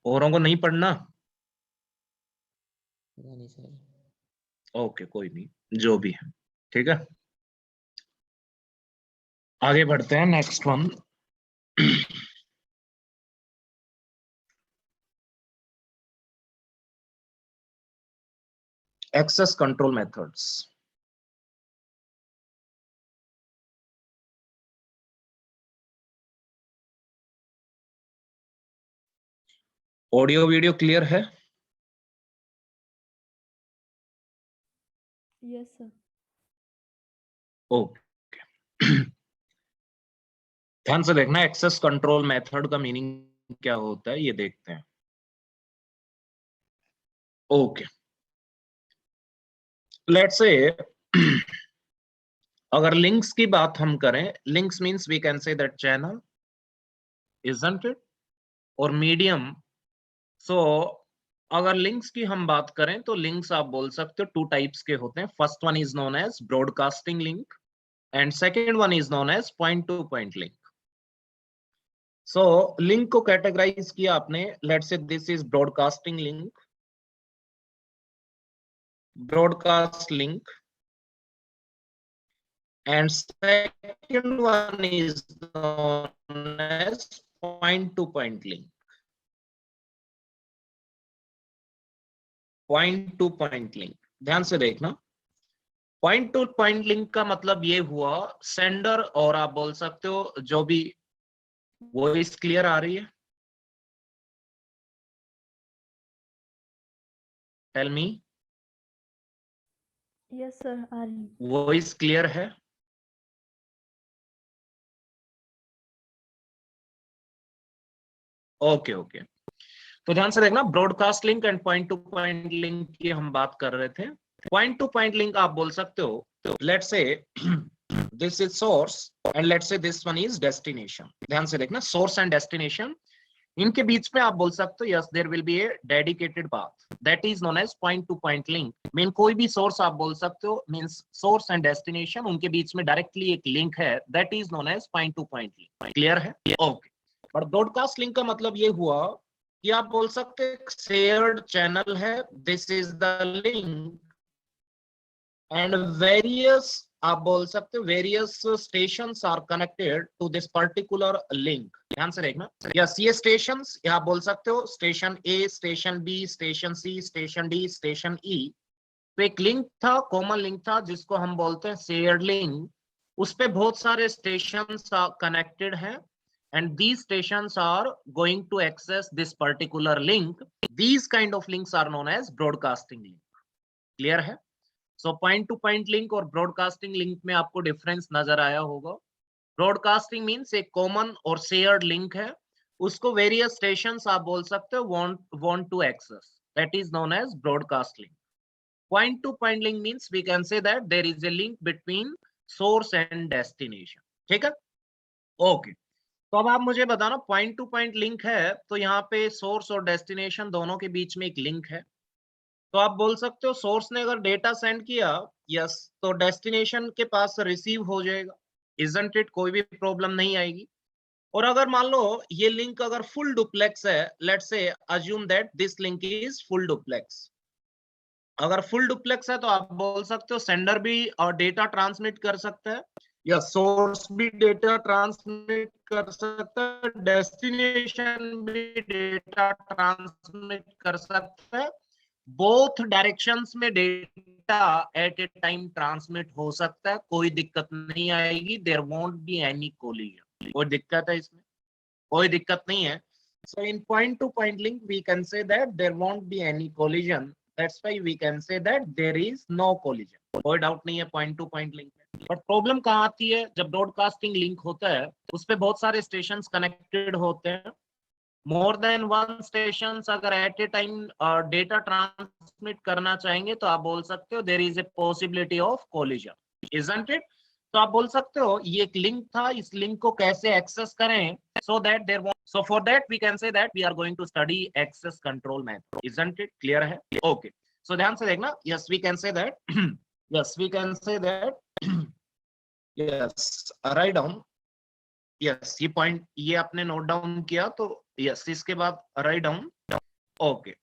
औरों को नहीं पढ़ना? नहीं सर। ओके, कोई नहीं, जो भी है ठीक है। आगे बढ़ते हैं, next one. Access control methods. Audio video clear है? Yes sir. ओके। ध्यान से देखना, एक्सेस कंट्रोल मेथड का मीनिंग क्या होता है ये देखते हैं। ओके, लेट्स से अगर लिंक्स की बात हम करें, links means we can say that channel, isn't it, और मीडियम। सो अगर लिंक्स की हम बात करें तो लिंक्स आप बोल सकते हो टू टाइप्स के होते हैं। First one is known as broadcasting link and second one is known as point to point link. So link को कैटेगराइज किया आपने, let's say this is broadcasting link, broadcast link, and second one is known as point to point link. Point to point link, ध्यान से देखना। Point to point link का मतलब ये हुआ, सेंडर और आप बोल सकते हो जो भी, वॉइस क्लियर आ रही है? Tell me. यस सर, आ रही। वॉइस क्लियर है? ओके ओके, तो ध्यान से देखना, broadcast link and point to point link की हम बात कर रहे थे। पॉइंट टू पॉइंट लिंक आप बोल सकते हो, let's say this is source and let's say this one is destination. ध्यान से देखना, सोर्स एंड डेस्टिनेशन, इनके बीच में आप बोल सकते हो yes there will be a dedicated path, that is known as point to point link. Mean कोई भी सोर्स आप बोल सकते हो, मींस सोर्स एंड डेस्टिनेशन, उनके बीच में डायरेक्टली एक लिंक है, that is known as point to point link. Clear है? ओके। और ब्रॉडकास्ट लिंक का मतलब ये हुआ कि आप बोल सकते हैं शेयर्ड चैनल है, this is the link and various, आप बोल सकते हो various stations are connected to this particular link. ध्यान से देखना, यस ये स्टेशंस, आप बोल सकते हो स्टेशन ए, स्टेशन बी, स्टेशन सी, स्टेशन डी, स्टेशन ई। तो एक लिंक था, कॉमन लिंक था, जिसको हम बोलते हैं शेयर्ड लिंक। उस पे बहुत सारे स्टेशंस कनेक्टेड हैं and these stations are going to access this particular link. These kind of links are known as broadcasting link. Clear है? So point to point link और broadcasting link में आपको difference नजर आया होगा। Broadcasting means एक common और shared link है, उसको various stations आप बोल सकते हो want to access, that is known as broadcast link. Point to point link means we can say that there is a link between source and destination. ठीक है? Okay. तो अब आप मुझे बताना, पॉइंट टू पॉइंट लिंक है तो यहाँ पे सोर्स और डेस्टिनेशन दोनों के बीच में एक लिंक है। तो आप बोल सकते हो सोर्स ने अगर डेटा सेंड किया, यस, तो डेस्टिनेशन के पास रिसीव हो जाएगा, इजंट इट? कोई भी प्रॉब्लम नहीं आएगी। और अगर मान लो ये लिंक अगर फुल डुप्लेक्स है, let's say assume that this link is full duplex. अगर फुल डुप्लेक्स है तो आप बोल सकते हो सेंडर भी और डेटा ट्रांसमिट कर सकता है, या सोर्स भी डेटा ट्रांसमिट कर सकता है, डेस्टिनेशन भी डेटा ट्रांसमिट कर सकता है। बोथ डायरेक्शंस में data at a time transmit हो सकता है, कोई दिक्कत नहीं आएगी। There won't be any collision. कोई दिक्कत है इसमें? कोई दिक्कत नहीं है। So in point to point link we can say that there won't be any collision, that's why we can say that there is no collision. कोई डाउट नहीं है पॉइंट टू पॉइंट लिंक में। बट प्रॉब्लम कहाँ आती है? जब broadcasting link होता है उस पे बहुत सारे स्टेशन कनेक्टेड होते हैं, मोर देन वन स्टेशन अगर at a time data transmit करना चाहेंगे तो आप बोल सकते हो there is a possibility of collision, isn't it? तो आप बोल सकते हो ये एक लिंक था, इस लिंक को कैसे एक्सेस करें, so that there won't, so for that we can say that we are going to study access control method, isn't it? Clear है? Okay, so ध्यान से देखना, yes we can say that yes we can say that yes write down, yes ये point ये आपने note down किया तो yes, इसके बाद write down, okay,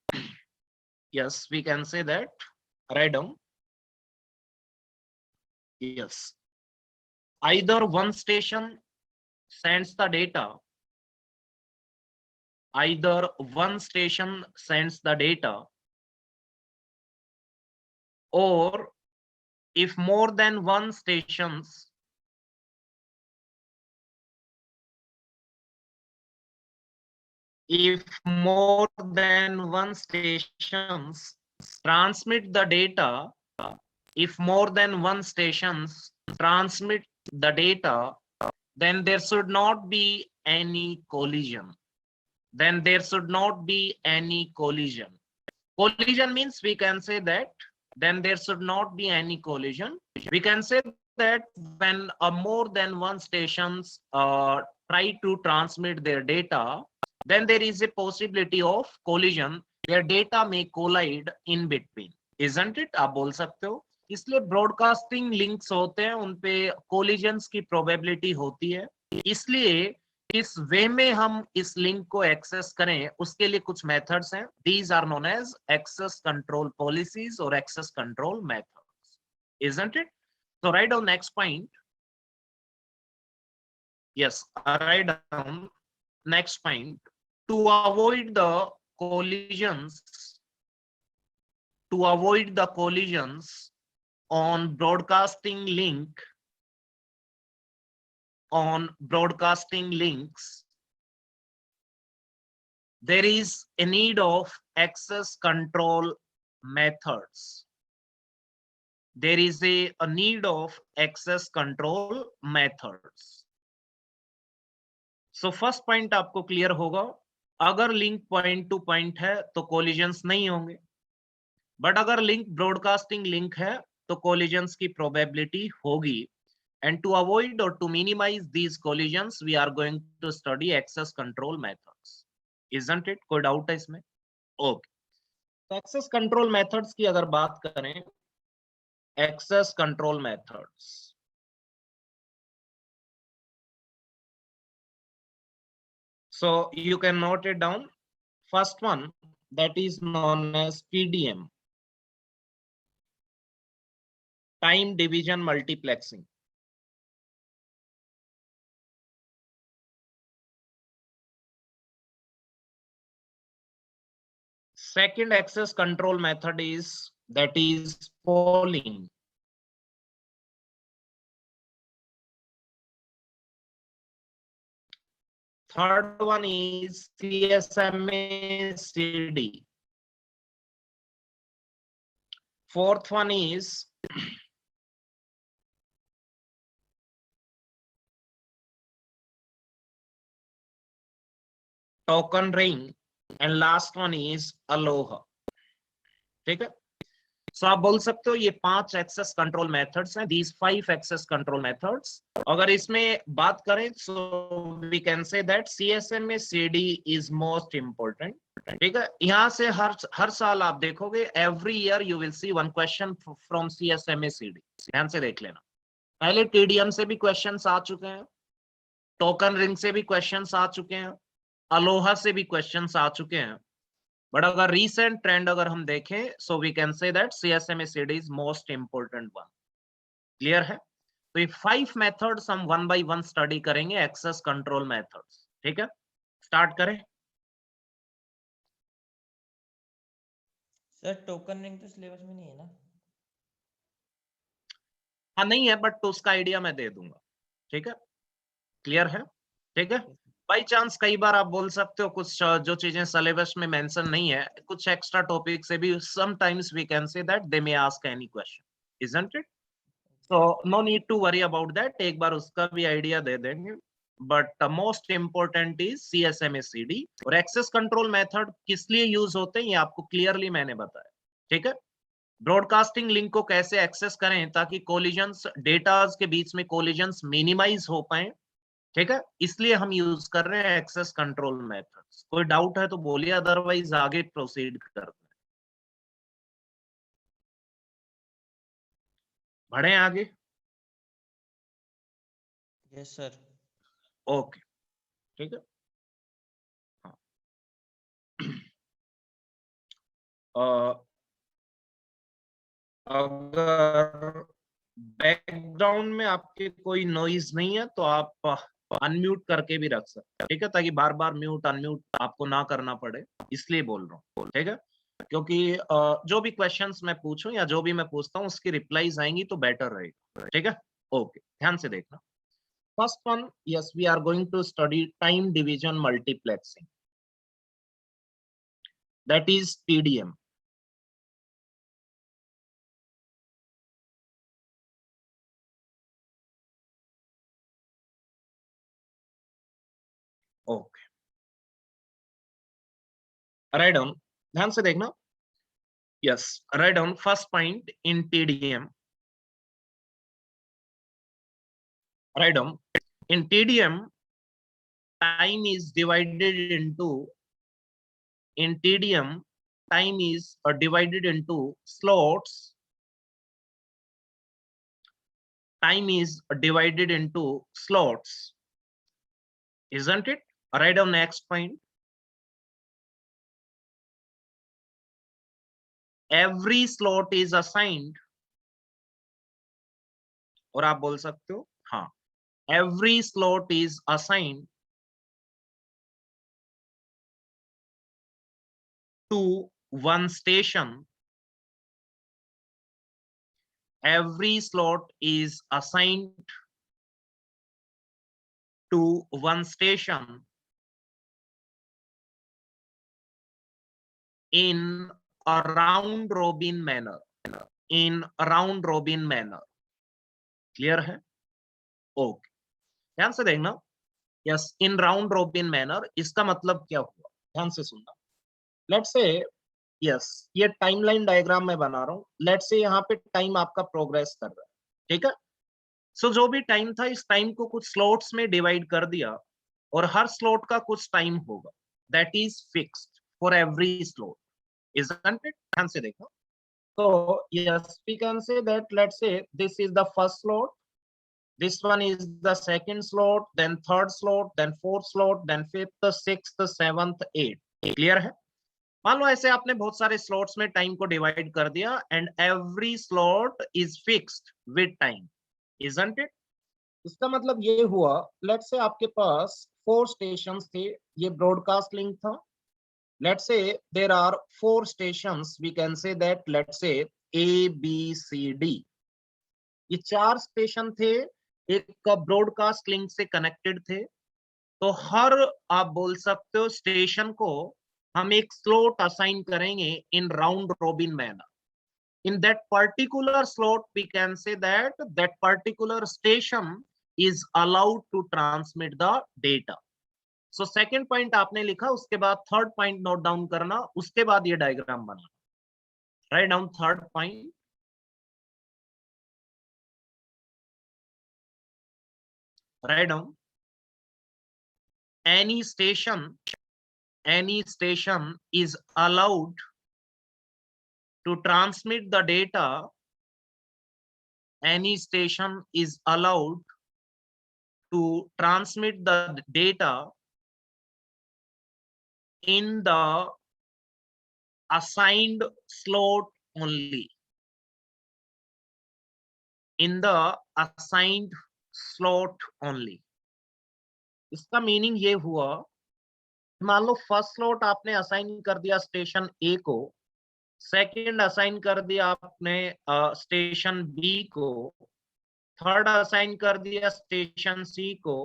yes we can say that, write down, yes, either one station sends the data, either one station sends the data, or if more than one stations, if more than one stations transmit the data, if more than one stations transmit the data, then there should not be any collision. Then there should not be any collision. Collision means we can say that then there should not be any collision. We can say that when more than one stations try to transmit their data, then there is a possibility of collision. Their data may collide in between, isn't it? आप बोल सकते हो. इसलिए broadcasting links होते हैं, उनपे collisions की probability होती है. इसलिए इस वे में हम इस लिंक को एक्सेस करें, उसके लिए कुछ मेथड्स हैं. These are known as access control policies और access control methods, isn't it? So write down next point. Yes, write down next point. To avoid the collisions, to avoid the collisions on broadcasting link, on broadcasting links, there is a need of access control methods. There is a need of access control methods. So first point आपको clear होगा, अगर link point to point है तो collisions नहीं होंगे, but अगर link broadcasting link है तो कोलिजन्स की प्रोबेबिलिटी होगी. And to avoid or to minimize these collisions, we are going to study access control methods, isn't it? कोई डाउट है इसमें? ओके, तो एक्सेस कंट्रोल मेथड्स की अगर बात करें, access control methods, so you can note it down. First one, that is known as PDM, time division multiplexing. Second access control method is, that is polling. Third one is CSMA CD. Fourth one is token ring, and last one is Aloha. ठीक है? So आप बोल सकते हो ये 5 access control methods हैं, these 5 access control methods. अगर इसमें बात करें so we can say that CSMA CD is most important. ठीक है? यहाँ से हर साल आप देखोगे, every year you will see one question from CSMA CD. ध्यान से देख लेना. पहले TDM से भी क्वेश्चंस आ चुके हैं, टोकन रिंग से भी क्वेश्चंस आ चुके हैं, अलोहा से भी क्वेश्चंस आ चुके हैं. बट अगर रीसेंट ट्रेंड अगर हम देखें, so we can say that CSMA CD is most important one. Clear है? तो ये 5 मेथड्स हम वन बाय वन स्टडी करेंगे, एक्सेस कंट्रोल मेथड्स. ठीक है, स्टार्ट करें. सर टोकन रिंग तो सिलेबस में नहीं है ना? हाँ नहीं है, बट तो उसका आइडिया मैं दे दूंगा. ठीक है, क्लियर है? ठीक है, बाई चांस कई बार आप बोल सकते हो कुछ जो चीजें सिलेबस में मेंशन नहीं है, कुछ एक्स्ट्रा टॉपिक से भी sometimes we can say that they may ask any question, isn't it? So no need to worry about that, एक बार उसका भी आइडिया दे देंगे. But most important is CSMA CD. और एक्सेस कंट्रोल मेथड किस लिए यूज होते हैं ये आपको क्लियरली मैंने बताया. ठीक है, ब्रॉडकास्टिंग लिंक को कैसे एक्सेस करें ताकि कोलिजन्स, डेटास के बीच में कोलिजन्स मिनिमाइज हो पाए. ठीक है, इसलिए हम यूज कर रहे हैं एक्सेस कंट्रोल मेथड्स. कोई डाउट है तो बोलिए, अदरवाइज आगे प्रोसीड करते हैं. बढ़े आगे. Yes sir. ओके, ठीक है. हाँ, अगर बैकग्राउंड में आपके कोई नॉइज नहीं है तो आप अनम्यूट करके भी रख सकते हैं, ठीक है, ताकि बार बार म्यूट अनम्यूट आपको ना करना पड़े, इसलिए बोल रहा हूँ, ठीक है। क्योंकि जो भी क्वेश्चंस मैं पूछूं या जो भी मैं पूछता हूँ उसकी रिप्लाईज आएंगी तो बेटर रहेगा, ठीक है। ओके, ध्यान से देखना। First one, yes, we are going to study time division multiplexing, that is TDM। Okay, write down, ध्यान से देखना। Yes, write down first point in TDM, write down in TDM time is divided into in TDM time is divided into slots, time is divided into slots, isn't it? Write down next point. Every slot is assigned, और आप बोल सकते हो हाँ, every slot is assigned to one station. Every slot is assigned to one station in a round robin manner, in a round robin manner, clear है? Okay, ध्यान से देखना। Yes, in round robin manner, इसका मतलब क्या हुआ, ध्यान से सुनना। लेट्स से, यस, ये टाइमलाइन डायग्राम मैं बना रहा हूँ। लेट्स से यहाँ पे टाइम आपका प्रोग्रेस कर रहा है, ठीक है। सो जो भी टाइम था, इस टाइम को कुछ स्लॉट्स में डिवाइड कर दिया और हर स्लॉट का कुछ टाइम होगा, that is fixed for every slot, isn't it? ध्यान से देखो। तो yes, we can say that let's say this is the first slot, this one is the second slot, then third slot, then fourth slot, then fifth, sixth, seventh, eighth, clear है? मान लो ऐसे आपने बहुत सारे स्लॉट्स में time को divide कर दिया and every slot is fixed with time, isn't it? इसका मतलब ये हुआ, लेट्स से आपके पास 4 स्टेशंस थे, ये ब्रॉडकास्ट लिंक था। Let's say there are 4 stations, we can say that let's say ABCD, ये 4 स्टेशन थे, एक का ब्रॉडकास्ट लिंक से कनेक्टेड थे। तो हर, आप बोल सकते हो, स्टेशन को हम एक स्लॉट असाइन करेंगे in round robin manner. in that particular slot we can say that that particular station is allowed to transmit the data. so second point आपने लिखा, उसके बाद थर्ड पॉइंट नोट डाउन करना, उसके बाद ये डायग्राम बना। Write down third point, write down any station is allowed to transmit the data, any station is allowed to transmit the data in the assigned slot only, in the assigned slot only। इसका meaning ये हुआ, मान लो first slot आपने assign कर दिया station ए को, second assign कर दिया आपने स्टेशन बी को, थर्ड असाइन कर दिया स्टेशन सी को,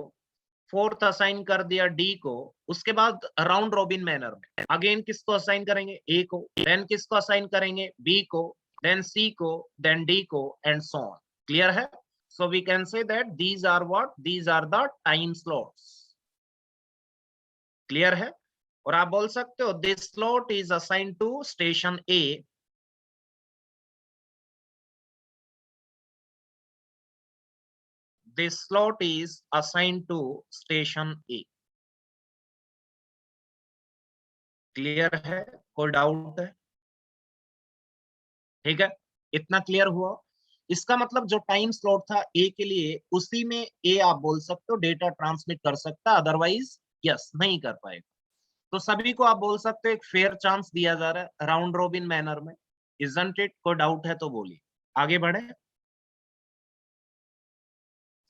फोर्थ असाइन कर दिया डी को। उसके बाद राउंड रॉबिन मैनर में अगेन किसको असाइन करेंगे, ए को, देन किसको असाइन करेंगे, बी को, देन सी को, देन डी को, एंड सो ऑन। क्लियर है? So we can say that these are what, these are the time slots. Clear है? और आप बोल सकते हो this slot is assign to station A, this slot is assigned to station A। Clear है? कोई doubt है? ठीक है, इतना क्लियर हुआ। इसका मतलब जो टाइम स्लॉट था ए के लिए, उसी में ए आप बोल सकते हो डेटा ट्रांसमिट कर सकता, अदरवाइज यस नहीं कर पाएगा। तो सभी को आप बोल सकते हो एक फेयर चांस दिया जा रहा है राउंड रॉबिन मैनर में। Isn't it? कोई डाउट है तो बोलिए, आगे बढ़े।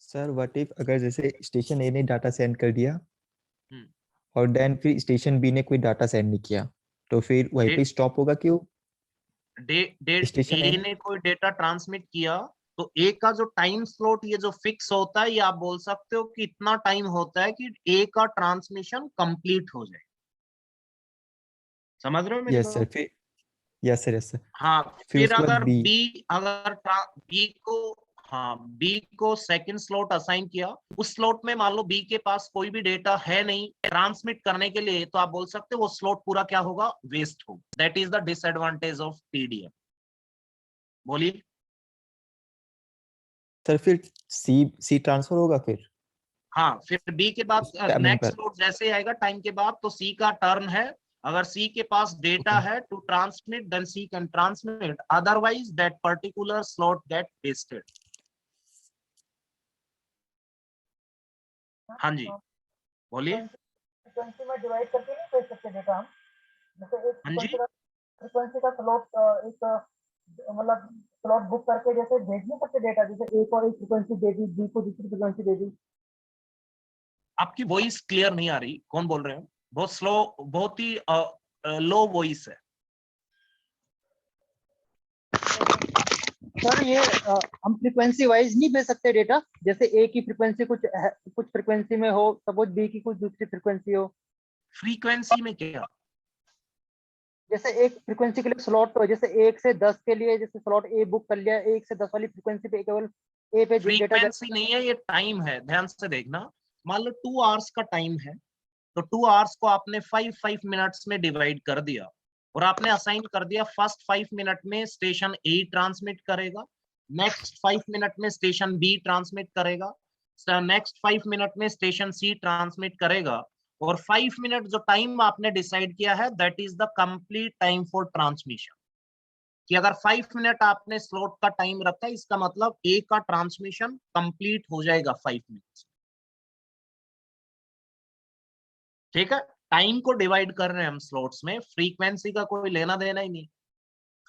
सर व्हाट इफ अगर जैसे स्टेशन ए ने डाटा सेंड कर दिया हम्म। और देन फिर स्टेशन बी ने कोई डाटा सेंड नहीं किया, तो फिर वहीं पे स्टॉप होगा क्यों? स्टेशन ए ए ने कोई डेटा ट्रांसमिट किया तो ए का जो टाइम स्लॉट ये जो फिक्स होता है, ये आप बोल सकते हो कि इतना टाइम होता है कि ए का ट्रांसमिशन कंप्लीट हो जाए। समझ रहे हो मेरी यस सर, बात? फिर यस सर, यस सर, हाँ। फिर फिर उसके बाद अगर बी। बी को, हाँ, बी को सेकंड स्लॉट असाइन किया, उस स्लॉट में मान लो बी के पास कोई भी डेटा है नहीं ट्रांसमिट करने के लिए, तो आप बोल सकते हो वो स्लॉट पूरा क्या होगा, वेस्ट होगा। That is the disadvantage of PDF. बोलिए। सर फिर सी ट्रांसफर होगा फिर हाँ, फिर बी के बाद उस टाइमिंग नेक्स्ट पर। स्लॉट जैसे आएगा टाइम के बाद, तो सी का टर्न है। अगर सी के पास डेटा ओके है to transmit, then C can transmit, otherwise that particular slot get wasted. हाँ जी, बोलिए। फ्रीक्वेंसी में डिवाइड करके नहीं भेज सकते डेटा हम? जैसे एक हाँ जी, फ्रीक्वेंसी का स्लॉट, एक मतलब स्लॉट बुक करके जैसे भेज नहीं सकते डेटा, जैसे एक और एक फ्रीक्वेंसी दे दी, बी को दूसरी फ्रीक्वेंसी दे दी। आपकी वॉइस क्लियर नहीं आ रही, कौन बोल रहे हो? बहुत स्लो, बहुत ही लो वॉइस है। सर ये हम फ्रीक्वेंसी वाइज नहीं भेज सकते डेटा, जैसे ए की फ्रीक्वेंसी कुछ फ्रीक्वेंसी में हो, सपोज बी की कुछ दूसरी फ्रीक्वेंसी हो। फ्रीक्वेंसी में क्या? जैसे एक फ्रीक्वेंसी के लिए स्लॉट हो, जैसे 1 से 10 के लिए जैसे स्लॉट ए बुक कर लिया, 1 से 10 वाली फ्रीक्वेंसी पे केवल ए पे डेटा फ्रीक्वेंसी नहीं है, ये टाइम है, ध्यान से देखना। मान लो 2 आवर्स का टाइम है, तो 2 आवर्स को आपने 5 मिनट्स में डिवाइड कर दिया और आपने असाइन कर दिया फर्स्ट 5 मिनट में स्टेशन ए ट्रांसमिट करेगा, नेक्स्ट 5 मिनट में स्टेशन बी ट्रांसमिट करेगा, नेक्स्ट 5 मिनट में स्टेशन सी ट्रांसमिट करेगा, और 5 मिनट जो टाइम आपने डिसाइड किया है that is the complete time for transmission. कि अगर 5 मिनट आपने स्लॉट का टाइम रखा है, इसका मतलब ए का ट्रांसमिशन कंप्लीट हो जाएगा 5 मिनट। ठीक है, टाइम को डिवाइड कर रहे हैं हम स्लॉट्स में, फ्रीक्वेंसी का कोई लेना देना ही नहीं।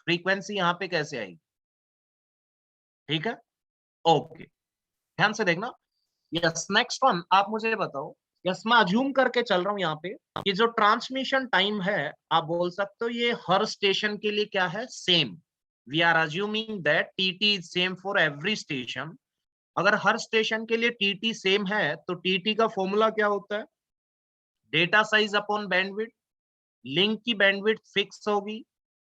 फ्रीक्वेंसी यहां पे कैसे आएगी? ठीक है, ओके, ध्यान से देखना। यस, नेक्स्ट वन आप मुझे बताओ। यस, मैं अज्यूम करके चल रहा हूं यहाँ पे कि जो ट्रांसमिशन टाइम है, आप बोल सकते हो ये हर स्टेशन के लिए क्या है, same. We are assuming that TT is same for every station. अगर हर स्टेशन के लिए टीटी सेम है, तो टीटी का फॉर्मूला क्या होता है, data size upon bandwidth. Link की बैंडविड्थ फिक्स होगी,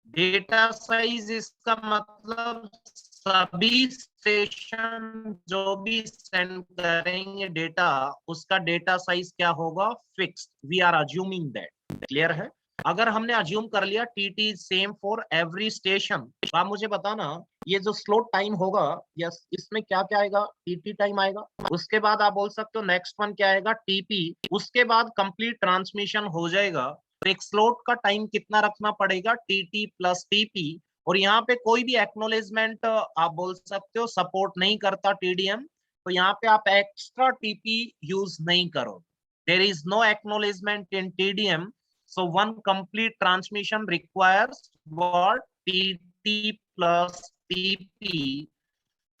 डेटा साइज इसका मतलब सभी स्टेशन जो भी सेंड करेंगे डेटा, उसका डेटा साइज क्या होगा, fixed. We are assuming that. Clear है? अगर हमने अज्यूम कर लिया TT same for every station, तो आप मुझे बताना ये जो स्लॉट टाइम होगा, यस, इसमें क्या क्या आएगा, टीटी टाइम आएगा। उसके बाद आप बोल सकते हो नेक्स्ट वन क्या आएगा, टीपी। उसके बाद कंप्लीट ट्रांसमिशन हो जाएगा, तो एक स्लॉट का टाइम कितना रखना पड़ेगा, टीटी प्लस टीपी। और यहाँ पे कोई भी एक्नोलेजमेंट आप बोल सकते हो सपोर्ट नहीं करता टीडीएम, तो यहाँ पे आप एक्स्ट्रा टीपी यूज नहीं करो। There is no acknowledgement in TDM, so one complete transmission requires what, tt plus tp.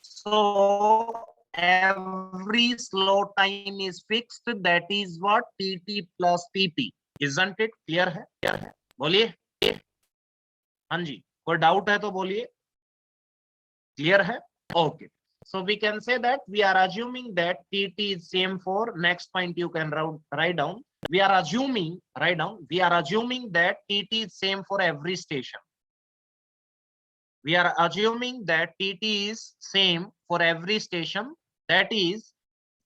So every slow time is fixed, that is what, tt plus tp. Isn't it clear है? बोलिए। हाँ जी, कोई doubt है तो बोलिए। Clear है? Okay, so we can say that we are assuming that tt is same for, next point you can write down. We are assuming, write down, we are assuming that tt is same for every station. We are assuming that tt is same for every station, that is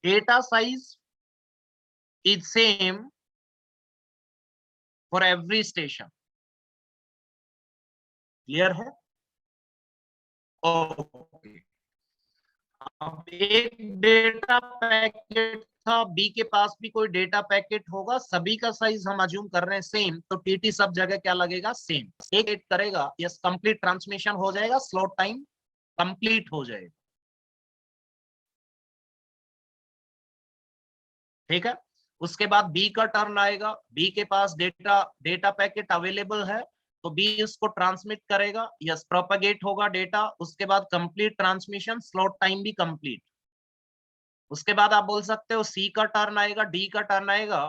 data size is same for every station. Clear है? Okay, अब एक data packet था, B के पास भी कोई data packet होगा, सभी का साइज हम अज्यूम कर रहे हैं सेम, तो टीटी सब जगह क्या लगेगा, सेम। एक एड करेगा, यस, कंप्लीट ट्रांसमिशन हो जाएगा, स्लॉट टाइम कंप्लीट हो जाएगा। ठीक है, उसके बाद बी का टर्न आएगा, बी के पास डेटा पैकेट अवेलेबल है तो बी उसको ट्रांसमिट करेगा, यस प्रोपेगेट होगा डेटा, उसके बाद कंप्लीट ट्रांसमिशन, स्लॉट टाइम भी कंप्लीट। उसके बाद आप बोल सकते हो सी का टर्न आएगा, डी का टर्न आएगा,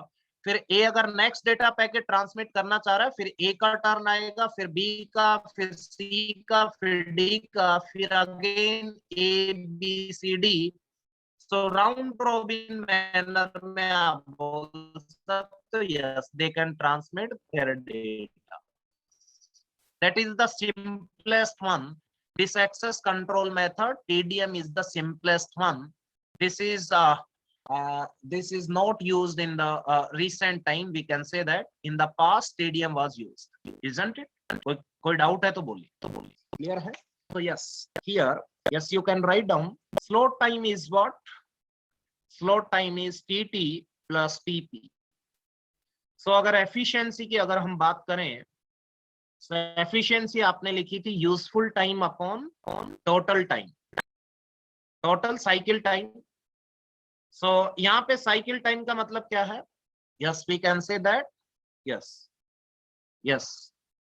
फिर ए अगर नेक्स्ट डेटा पैकेट ट्रांसमिट करना चाह रहा है फिर ए का टर्न आएगा, फिर बी का, फिर सी का, फिर डी का, फिर again A B C D. So round robin manner में आप बोल सकते हो yes they can transmit their data. That is the simplest one. This access control method TDM is the simplest one. This is not used in the recent time. We can say that in the past TDM was used, isn't it? कोई doubt है तो बोलिए clear है? So yes, here yes you can write down slot time is what? Slot time is TT plus TP. So अगर efficiency की अगर हम बात करें, एफिशिएंसी आपने लिखी थी useful time upon total time, total cycle time. So यहाँ पे साइकिल टाइम का मतलब क्या है? Yes we can say that yes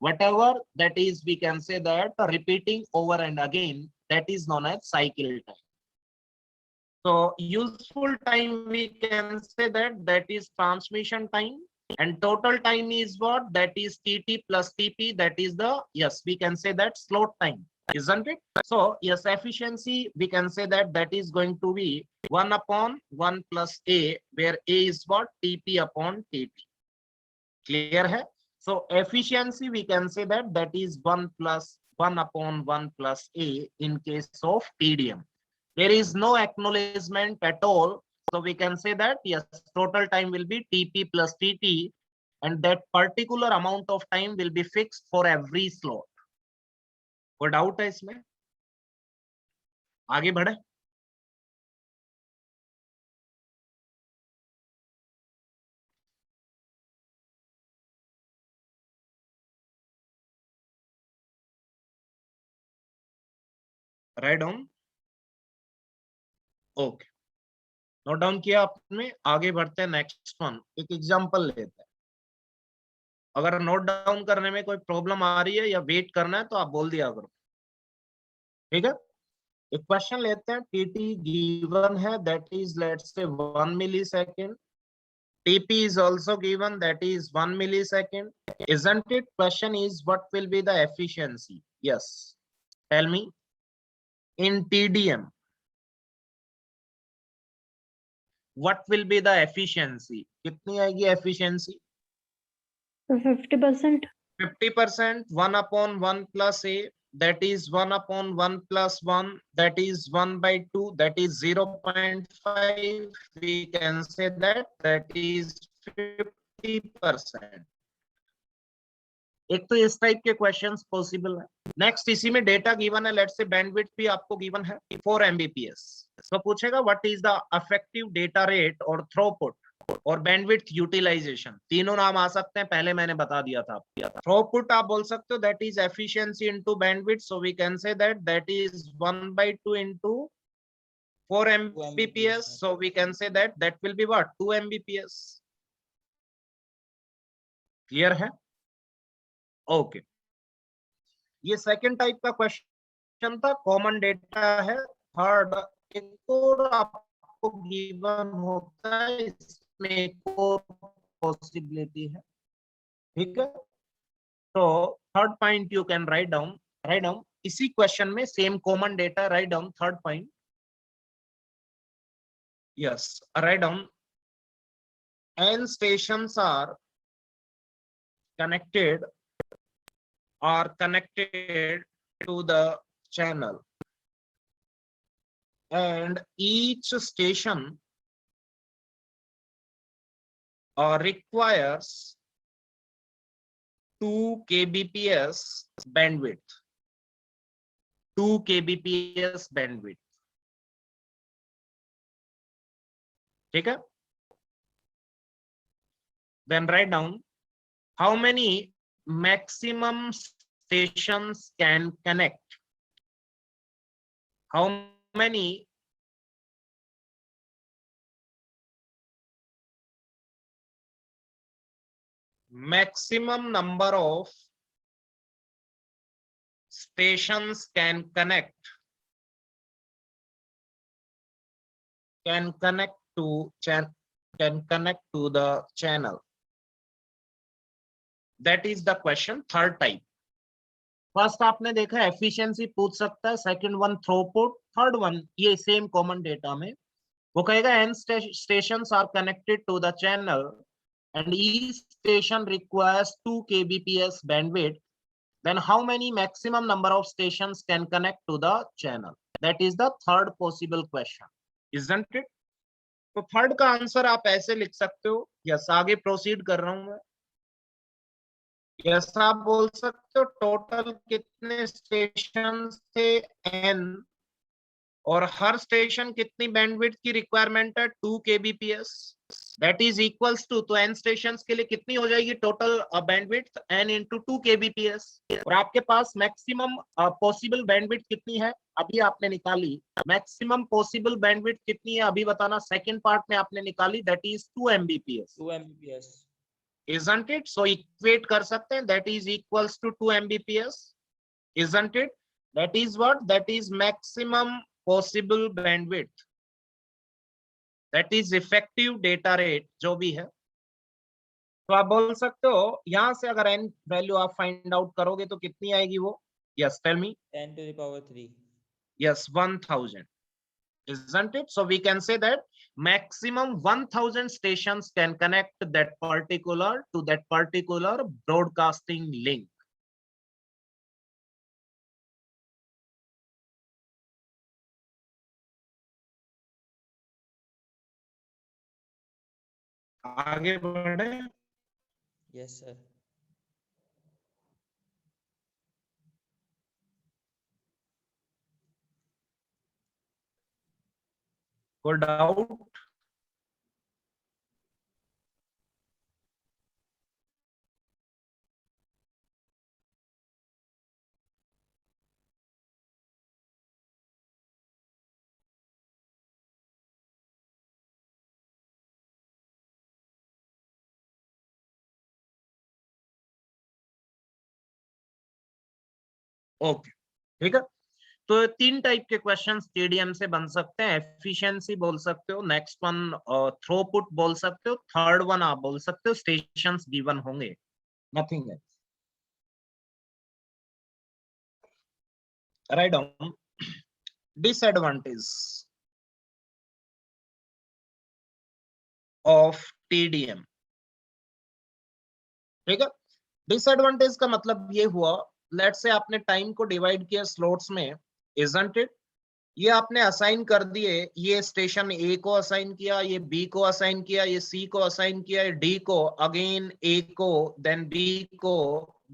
whatever that is we can say that repeating over and again, that is known as cycle time. So useful time we can say that is transmission time, and total time is what? That is TT plus TP, that is the, yes we can say that slot time, isn't it? So yes, efficiency we can say that is going to be 1 upon 1 plus A, where A is what? TP upon TP. Clear है? So efficiency we can say that is 1 upon 1 plus A in case of TDM. There is no acknowledgement at all. So we can say that yes, total time will be TP plus TT, and that particular amount of time will be fixed for every slot. कोई doubt है इसमें? आगे बढ़े? Right down, okay note down किया आपने? आगे बढ़ते हैं नेक्स्ट वन, एक एग्जांपल लेते हैं। अगर नोट डाउन करने में कोई प्रॉब्लम आ रही है या वेट करना है तो आप बोल दिया करो, ठीक है? एक क्वेश्चन लेते हैं, टीटी गिवन है that is let's say 1 millisecond, TP is also given that is 1 millisecond, isn't it? Question is what will be the efficiency? Yes, tell me in TDM what will be the efficiency? कितनी आएगी efficiency? 50%. 50%, 1 upon 1 plus A, that is 1 upon 1 plus 1, that is 1 by 2, that is 0.5. We can say that is 50%. एक तो इस type के questions possible है। Next इसी में data given है, लेट्स से बैंडविड्थ भी आपको गिवन है 4 Mbps। तो पूछेगा what is the effective data rate और थ्रूपुट और बैंडविड्थ यूटिलाइजेशन, तीनों नाम आ सकते हैं, पहले मैंने बता दिया था। थ्रूपुट आप बोल सकते हो that is efficiency into bandwidth, so we can say that is 1/2 into 4 Mbps, so we can say that will be what? 2 Mbps. Clear है? ओके ये सेकंड टाइप का क्वेश्चन था, कॉमन डेटा है। थर्ड एक और आपको गिवन होता है, इसमें एक और पॉसिबिलिटी है, ठीक है? तो third point you can write down इसी क्वेश्चन में same common data, write down third point, yes write down n stations are connected to the channel, and each station requires 2 kbps bandwidth, 2 kbps bandwidth, ठीक है? Then write down how many maximum stations can connect, how many maximum number of stations can connect to the channel. That is the question. Third type. First आपने देखा efficiency पूछ सकता है, second one throughput, third one ये same common data में वो कहेगा n stations are connected to the channel and each station requires 2 kbps bandwidth, then how many maximum number of stations can connect to the channel? That is the third possible question, isn't it? तो third का answer आप ऐसे लिख सकते हो, yes आगे proceed कर रहा हूं मैं। यस आप बोल सकते हो टोटल कितने स्टेशन थे n और हर स्टेशन कितनी बैंडविड्थ की रिक्वायरमेंट है 2 kbps, that is equals to, तो n स्टेशंस के लिए कितनी हो जाएगी total bandwidth n into 2 kbps, और आपके पास मैक्सिमम पॉसिबल बैंडविड्थ कितनी है अभी आपने निकाली, मैक्सिमम पॉसिबल बैंडविड्थ कितनी है अभी बताना, सेकंड पार्ट में आपने निकाली, that is 2 mbps, 2 mbps, isn't it? So equate कर सकते हैं, that is equals to 2 mbps, isn't it? That is what? That is maximum possible bandwidth, that is effective data rate जो भी है। तो आप बोल सकते हो यहां से अगर n वैल्यू आप फाइंड आउट करोगे तो कितनी आएगी वो, yes tell me. 10 to the power 3, yes 1000, isn't it? So we can say that maximum 1000 stations can connect that particular broadcasting link. आगे बढ़े। yes sir, कोई डाउट? ओके ठीक है, तो तीन टाइप के क्वेश्चंस टीडीएम से बन सकते हैं, एफिशिएंसी बोल सकते हो, नेक्स्ट वन थ्रूपुट बोल सकते हो, थर्ड वन आप बोल सकते हो स्टेशंस गिवन होंगे, nothing else. Write down disadvantage of TDM, ठीक है। डिसएडवांटेज का मतलब ये हुआ, लेट्स से आपने टाइम को डिवाइड किया स्लॉट्स में, इजंट इट, ये आपने असाइन कर दिए, ये स्टेशन ए को असाइन किया, ये बी को असाइन किया, ये सी को असाइन किया, ये डी को, अगेन ए को, देन बी को,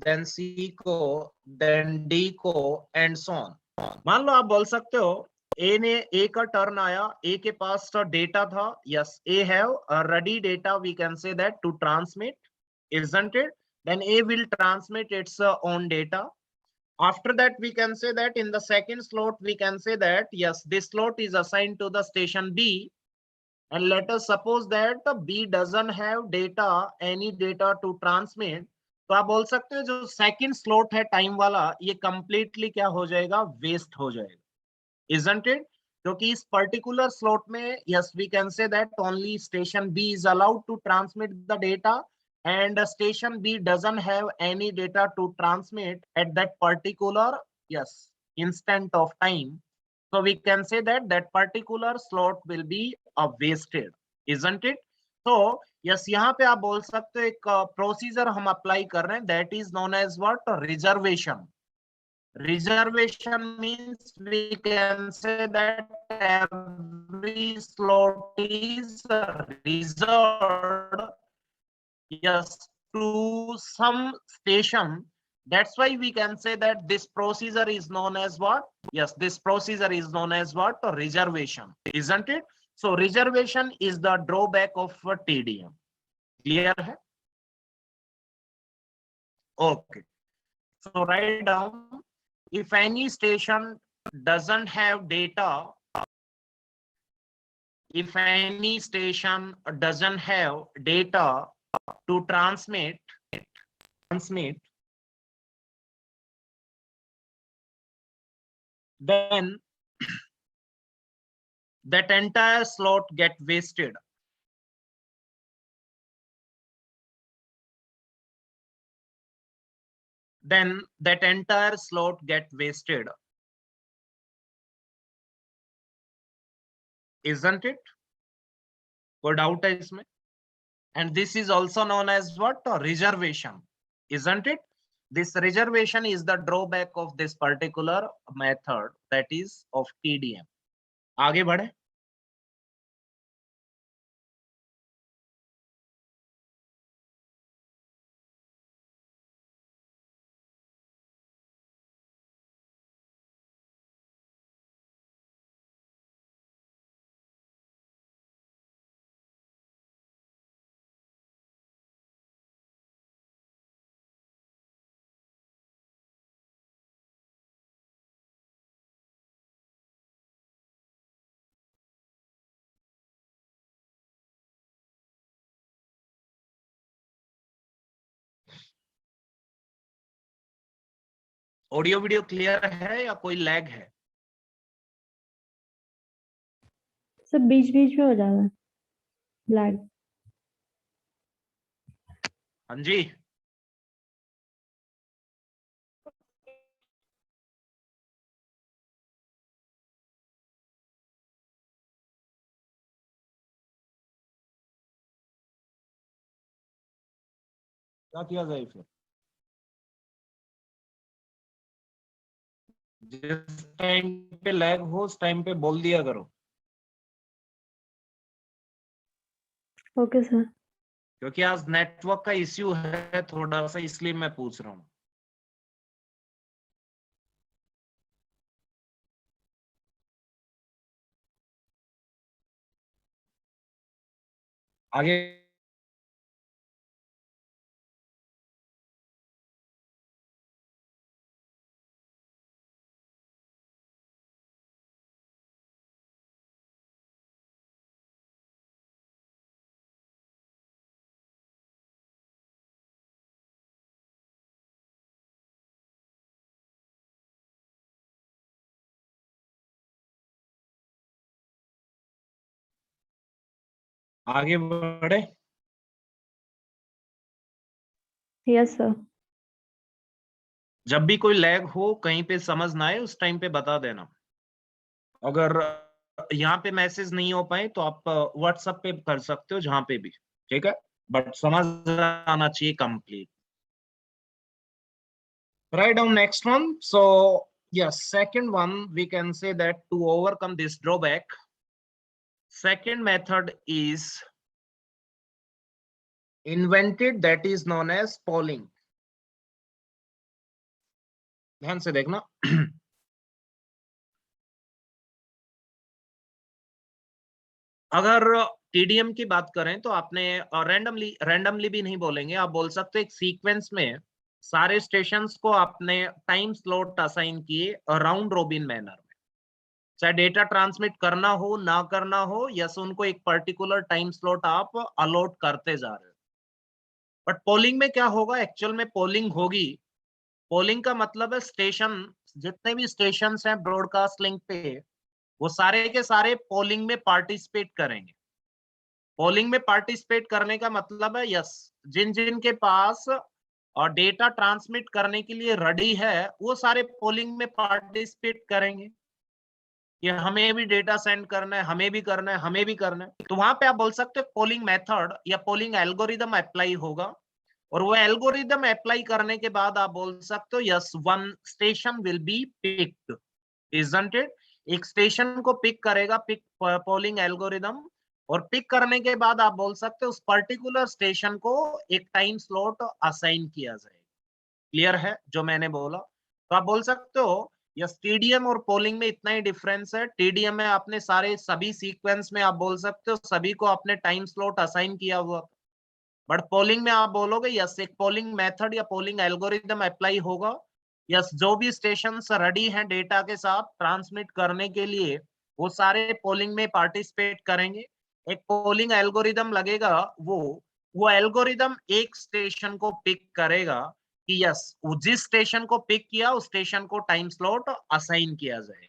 देन सी को, देन डी को, एंड सो ऑन। मान लो आप बोल सकते हो ए का टर्न आया, ए के पास डेटा था, yes A have ready data, we can say that to transmit, isn't it? Then A will transmit its own data. After that, we can say that in the second slot, we can say that yes, this slot is assigned to the station B, and let us suppose that B doesn't have data, any data to transmit. तो आप बोल सकते हो जो second slot है time वाला, ये completely क्या हो जाएगा, वेस्ट हो जाएगा, isn't it? क्योंकि इस पर्टिकुलर स्लॉट में yes, we can say that only station B is allowed to transmit the data, and station B doesn't have any data to transmit at that particular yes instant of time, so we can say that that particular slot will be wasted, isn't it? So yes, यहाँ पे आप बोल सकते हो एक procedure हम apply कर रहे हैं, that is known as what, reservation. Reservation means we can say that every slot is reserved yes to some station, that's why we can say that this procedure is known as what, yes this procedure is known as what, reservation, isn't it? So reservation is the drawback of TDM, clear hai? Okay, so write down, if any station doesn't have data, if any station doesn't have data to transmit, transmit, then that entire slot get wasted. Then that entire slot get wasted, isn't it? कोई doubt है इसमें? And this is also known as what? Reservation, isn't it? This reservation is the drawback of this particular method, that is of TDM. आगे बढ़े. Audio video clear है या कोई lag है? सब बीच बीच में हो जा रहा है ब्लैक। हाँ जी, क्या किया जाए फिर? जिस टाइम पे लैग हो उस टाइम पे बोल दिया करो, ओके सर। क्योंकि आज नेटवर्क का इश्यू है थोड़ा सा, इसलिए मैं पूछ रहा हूँ। आगे आगे बढ़े। Yes sir. जब भी कोई लैग हो, कहीं पे समझ ना आए, उस टाइम पे बता देना। अगर यहाँ पे मैसेज नहीं हो पाए तो आप व्हाट्सएप पे कर सकते हो, जहां पे भी, ठीक है, बट समझ आना चाहिए complete. Write down next one. So yes, second one, we can say that to overcome this drawback, second method is invented, that is known as polling. ध्यान से देखना। अगर टीडीएम की बात करें तो आपने रैंडमली भी नहीं बोलेंगे, आप बोल सकते एक सीक्वेंस में सारे स्टेशंस को आपने टाइम स्लॉट असाइन किए राउंड रोबिन मैनर में, चाहे डेटा ट्रांसमिट करना हो ना करना हो, यस उनको एक पर्टिकुलर टाइम स्लॉट आप अलॉट करते जा रहे हो। बट पोलिंग में क्या होगा? एक्चुअल में पोलिंग होगी, पोलिंग का मतलब है स्टेशन, जितने भी स्टेशन हैं ब्रॉडकास्ट लिंक पे, वो सारे के सारे पोलिंग में पार्टिसिपेट करेंगे। पोलिंग में पार्टिसिपेट करने का मतलब है यस, जिन जिन के पास और डेटा ट्रांसमिट करने के लिए रेडी है, वो सारे पोलिंग में पार्टिसिपेट करेंगे कि हमें भी डेटा सेंड करना है, हमें भी करना है, हमें भी करना है। तो वहां पे आप बोल सकते हो पोलिंग मेथड या पोलिंग एल्गोरिदम अप्लाई होगा, और वो एल्गोरिदम अप्लाई करने के बाद आप बोल सकते हो yes one station will be picked, isn't it? एक स्टेशन को पिक करेगा पोलिंग एल्गोरिदम, और पिक करने के बाद आप बोल सकते हो उस पर्टिकुलर स्टेशन को एक टाइम स्लॉट असाइन किया जाएगा। क्लियर है जो मैंने बोला? तो आप बोल सकते हो यस टीडीएम और पोलिंग में इतना ही डिफरेंस है। टीडीएम में आपने सारे सभी सीक्वेंस में आप बोल सकते हो सभी को आपने टाइम स्लॉट असाइन किया हुआ, बट पोलिंग में आप बोलोगे यस एक पोलिंग मेथड या पोलिंग एल्गोरिदम अप्लाई होगा, यस जो भी स्टेशन रेडी हैं डेटा के साथ ट्रांसमिट करने के लिए, वो सारे पोलिंग में पार्टिसिपेट करेंगे। एक पोलिंग एल्गोरिदम लगेगा, वो एल्गोरिदम एक स्टेशन को पिक करेगा, कि यस जिस स्टेशन को पिक किया उस स्टेशन को टाइम स्लॉट असाइन किया जाएगा।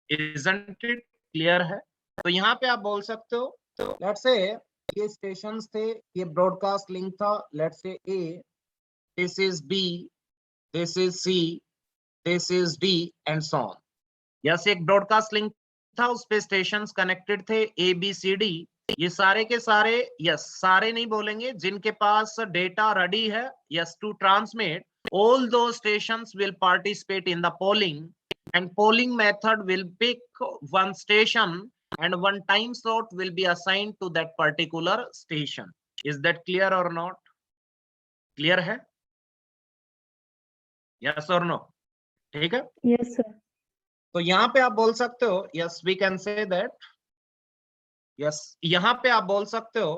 Isn't it क्लियर है? तो यहाँ पे आप बोल सकते हो, लेट्स से ये स्टेशंस थे, ये ब्रॉडकास्ट लिंक था, let's say A, this is B, this is C, this is D and so on. Yes एक ब्रॉडकास्ट लिंक था, उस पे स्टेशंस कनेक्टेड थे ए बी सी डी। ये सारे के सारे, यस सारे नहीं बोलेंगे, जिनके पास डेटा रेडी है yes to transmit, all those stations will participate in the polling, and polling method will pick one station and one time slot will be assigned to that particular station. Is that clear or not? Clear है? Yes or no? ठीक है? Yes, sir. तो यहाँ पे आप बोल सकते हो, yes we can say that, yes यहाँ पे आप बोल सकते हो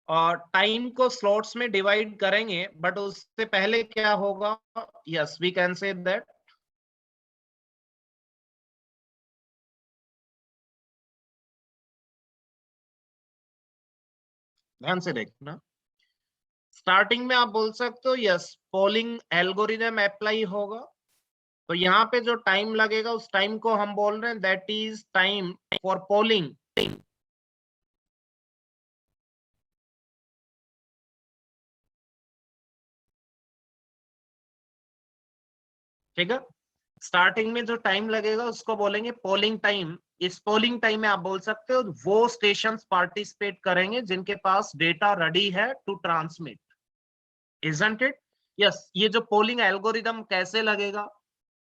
और टाइम को स्लॉट्स में डिवाइड करेंगे, बट उससे पहले क्या होगा, yes we can say that, ध्यान से देखना, स्टार्टिंग में आप बोल सकते हो यस पोलिंग एल्गोरिदम अप्लाई होगा। तो यहाँ पे जो टाइम लगेगा उस टाइम को हम बोल रहे हैं that is time for polling. ठीक है, स्टार्टिंग में जो टाइम लगेगा उसको बोलेंगे पोलिंग टाइम। इस पोलिंग टाइम में आप बोल सकते हो वो स्टेशंस पार्टिसिपेट करेंगे जिनके पास डेटा रेडी है to transmit. Isn't it? Yes ये जो पोलिंग एल्गोरिदम कैसे लगेगा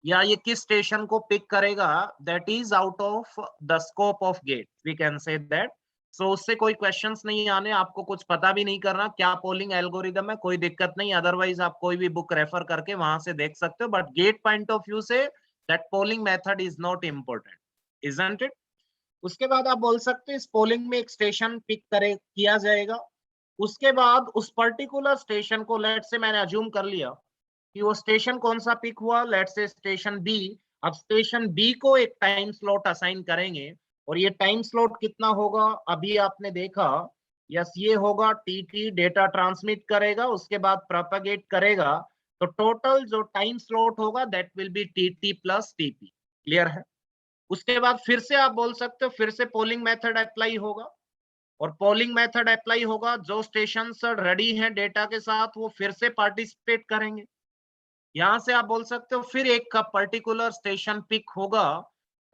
या ये किस स्टेशन को पिक करेगा, that is out of the scope of GATE, we can say that. So उससे कोई क्वेश्चंस नहीं आने, आपको कुछ पता भी नहीं करना क्या पोलिंग एल्गोरिदम है, कोई दिक्कत नहीं, अदरवाइज आप कोई भी बुक रेफर करके वहां से देख सकते हो, but get point of view say that polling method is not important. Isn't it? उसके बाद आप बोल सकते हैं इस पोलिंग में एक स्टेशन पिक किया जाएगा, उसके बाद उस पर्टिकुलर स्टेशन को, लेट से मैंने अज्यूम कर लिया कि वो स्टेशन कौन सा पिक हुआ, लेट से स्टेशन बी। अब स्टेशन बी को एक टाइम स्लॉट असाइन करेंगे और ये टाइम स्लॉट कितना होगा, अभी आपने देखा यस ये होगा टीटी, डेटा ट्रांसमिट करेगा उसके बाद प्रोपेगेट करेगा, तो टोटल जो टाइम स्लॉट होगा that will be TT plus TP. Clear है? उसके बाद फिर से आप बोल सकते हो फिर से पोलिंग मेथड अप्लाई होगा, और पोलिंग मेथड अप्लाई होगा, जो स्टेशन रेडी हैं डेटा के साथ वो फिर से पार्टिसिपेट करेंगे। यहां से आप बोल सकते हो फिर एक का पर्टिकुलर स्टेशन पिक होगा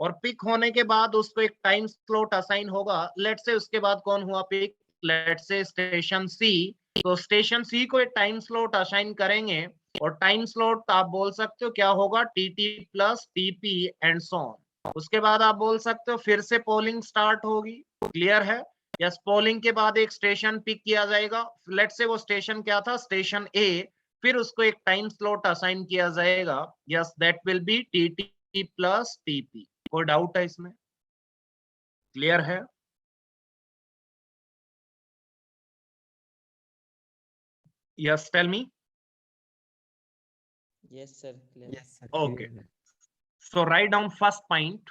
और पिक होने के बाद उसको एक टाइम स्लॉट असाइन होगा। लेट से उसके बाद कौन हुआ पिक, लेट से स्टेशन सी, तो स्टेशन सी को एक टाइम स्लॉट असाइन करेंगे और टाइम स्लॉट आप बोल सकते हो क्या होगा, TT plus TP and so on. उसके बाद आप बोल सकते हो फिर से पोलिंग स्टार्ट होगी। क्लियर है? यस पोलिंग के बाद एक स्टेशन पिक किया जाएगा, लेट से वो स्टेशन क्या था, स्टेशन ए, फिर उसको एक टाइम स्लॉट असाइन किया जाएगा, yes that will be TT plus TP. कोई डाउट है इसमें? क्लियर है? Yes tell me. Yes, sir. Clear. Yes, sir. Okay. clear. So write down first point.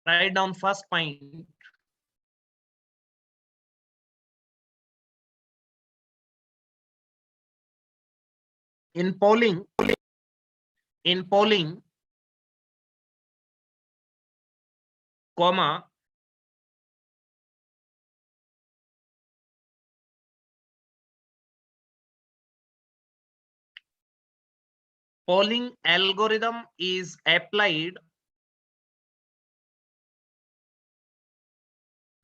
Write down first point. In polling, comma, polling algorithm is applied.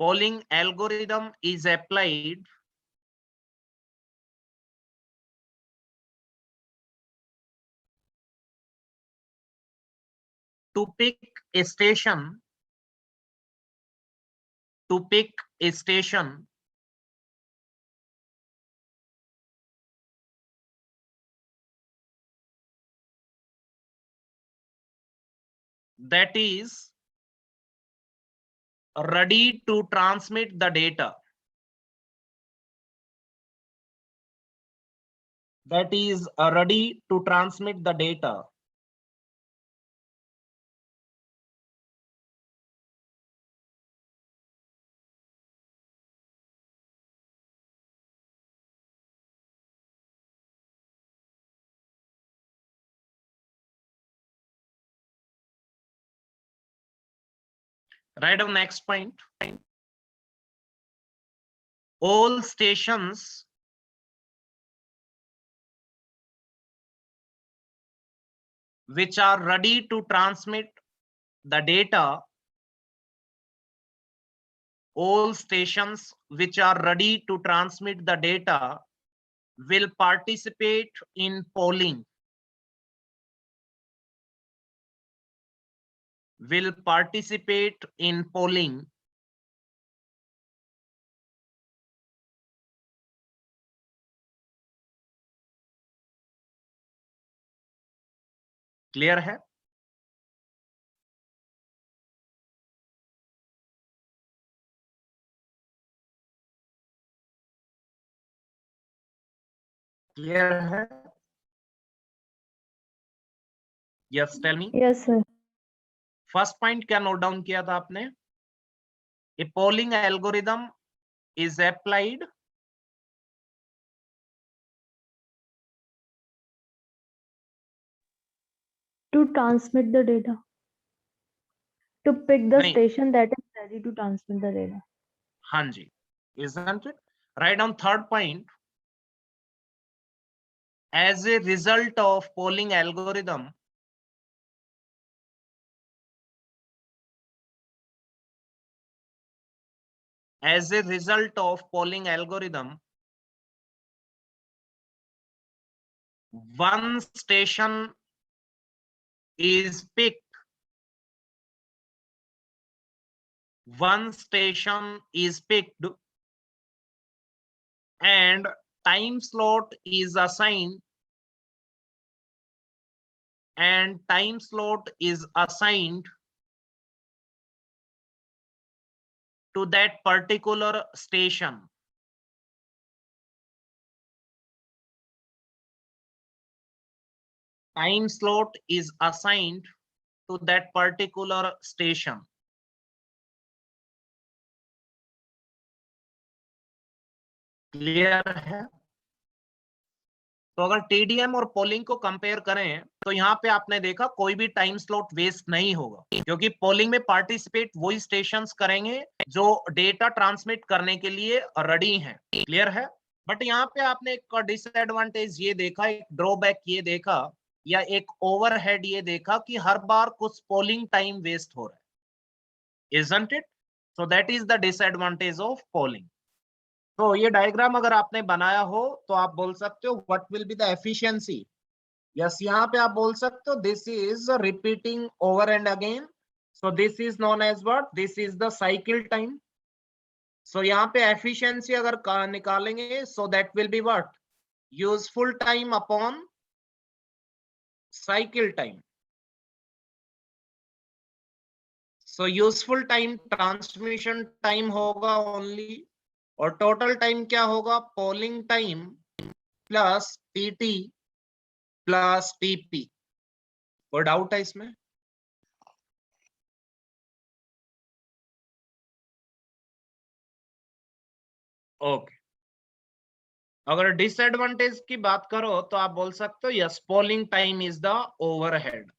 Polling algorithm is applied to pick a station, that is ready to transmit the data. That is ready to transmit the data. Write down next point. All stations which are ready to transmit the data, all stations which are ready to transmit the data will participate in polling. Will participate in polling. Clear है? Clear है? Yes, tell me. Yes, sir. First point क्या note down किया था आपने? A polling algorithm is applied To transmit the data. To pick the नहीं। station that is ready to transmit the data. हाँ जी, isn't it? Write down third point. As a result of polling algorithm, as a result of polling algorithm, one station is picked. One station is picked and time slot is assigned, and time slot is assigned to that particular station. Time slot is assigned to that particular station. Clear है? तो अगर TDM और polling को compare करें तो यहाँ पे आपने देखा कोई भी टाइम स्लॉट वेस्ट नहीं होगा, क्योंकि पोलिंग में पार्टिसिपेट वही स्टेशंस करेंगे जो डेटा ट्रांसमिट करने के लिए रेडी हैं। क्लियर है? बट यहाँ पे आपने एक डिसएडवांटेज ये देखा, एक ड्रॉबैक ये देखा, या एक ओवरहेड ये देखा कि हर बार कुछ पोलिंग टाइम वेस्ट हो रहा है। Isn't it? So that is the disadvantage of polling. तो ये डायग्राम अगर आपने बनाया हो तो आप बोल सकते हो what will be the efficiency. Yes, यहाँ पे आप बोल सकते हो this is repeating over and again, so this is known as what, this is the cycle time. So यहाँ पे एफिशिएंसी अगर निकालेंगे so that will be what, useful time upon cycle time. So useful time transmission time होगा only, और total time क्या होगा, polling time plus TT plus TP. कोई doubt है इसमें? ओके। अगर डिसएडवांटेज की बात करो तो आप बोल सकते हो yes, polling time is the overhead.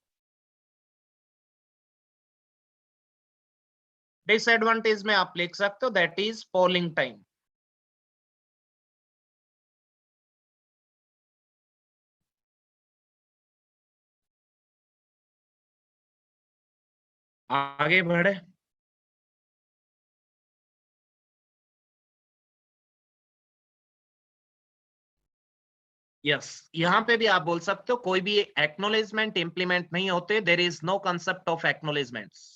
Disadvantage में आप लिख सकते हो दैट इज पोलिंग टाइम। आगे बढ़े। यस, यहाँ पे भी आप बोल सकते हो कोई भी एक्नॉलेजमेंट इंप्लीमेंट नहीं होते, there is no concept of acknowledgements.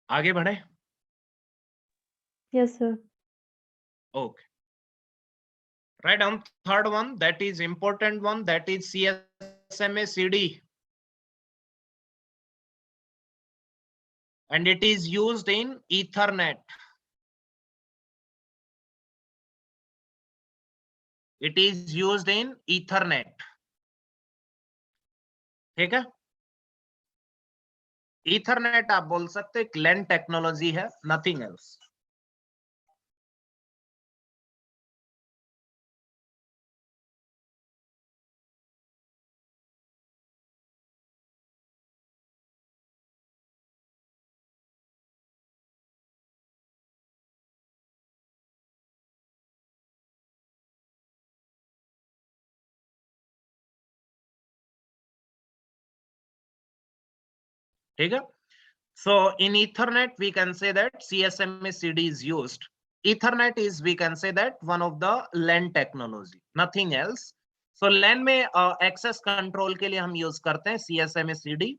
आगे बढ़े। Yes, sir. Okay. Write down third one, that is important one, that is CSMA CD, and it is used in Ethernet. It is used in Ethernet. ठीक है? Ethernet आप बोल सकते एक LAN technology है, nothing else. ठीक है, so in ethernet we can say that CSMA CD is used. Ethernet is, we can say that, one of the LAN technology, nothing else. So LAN में access control के लिए हम use करते हैं CSMA CD।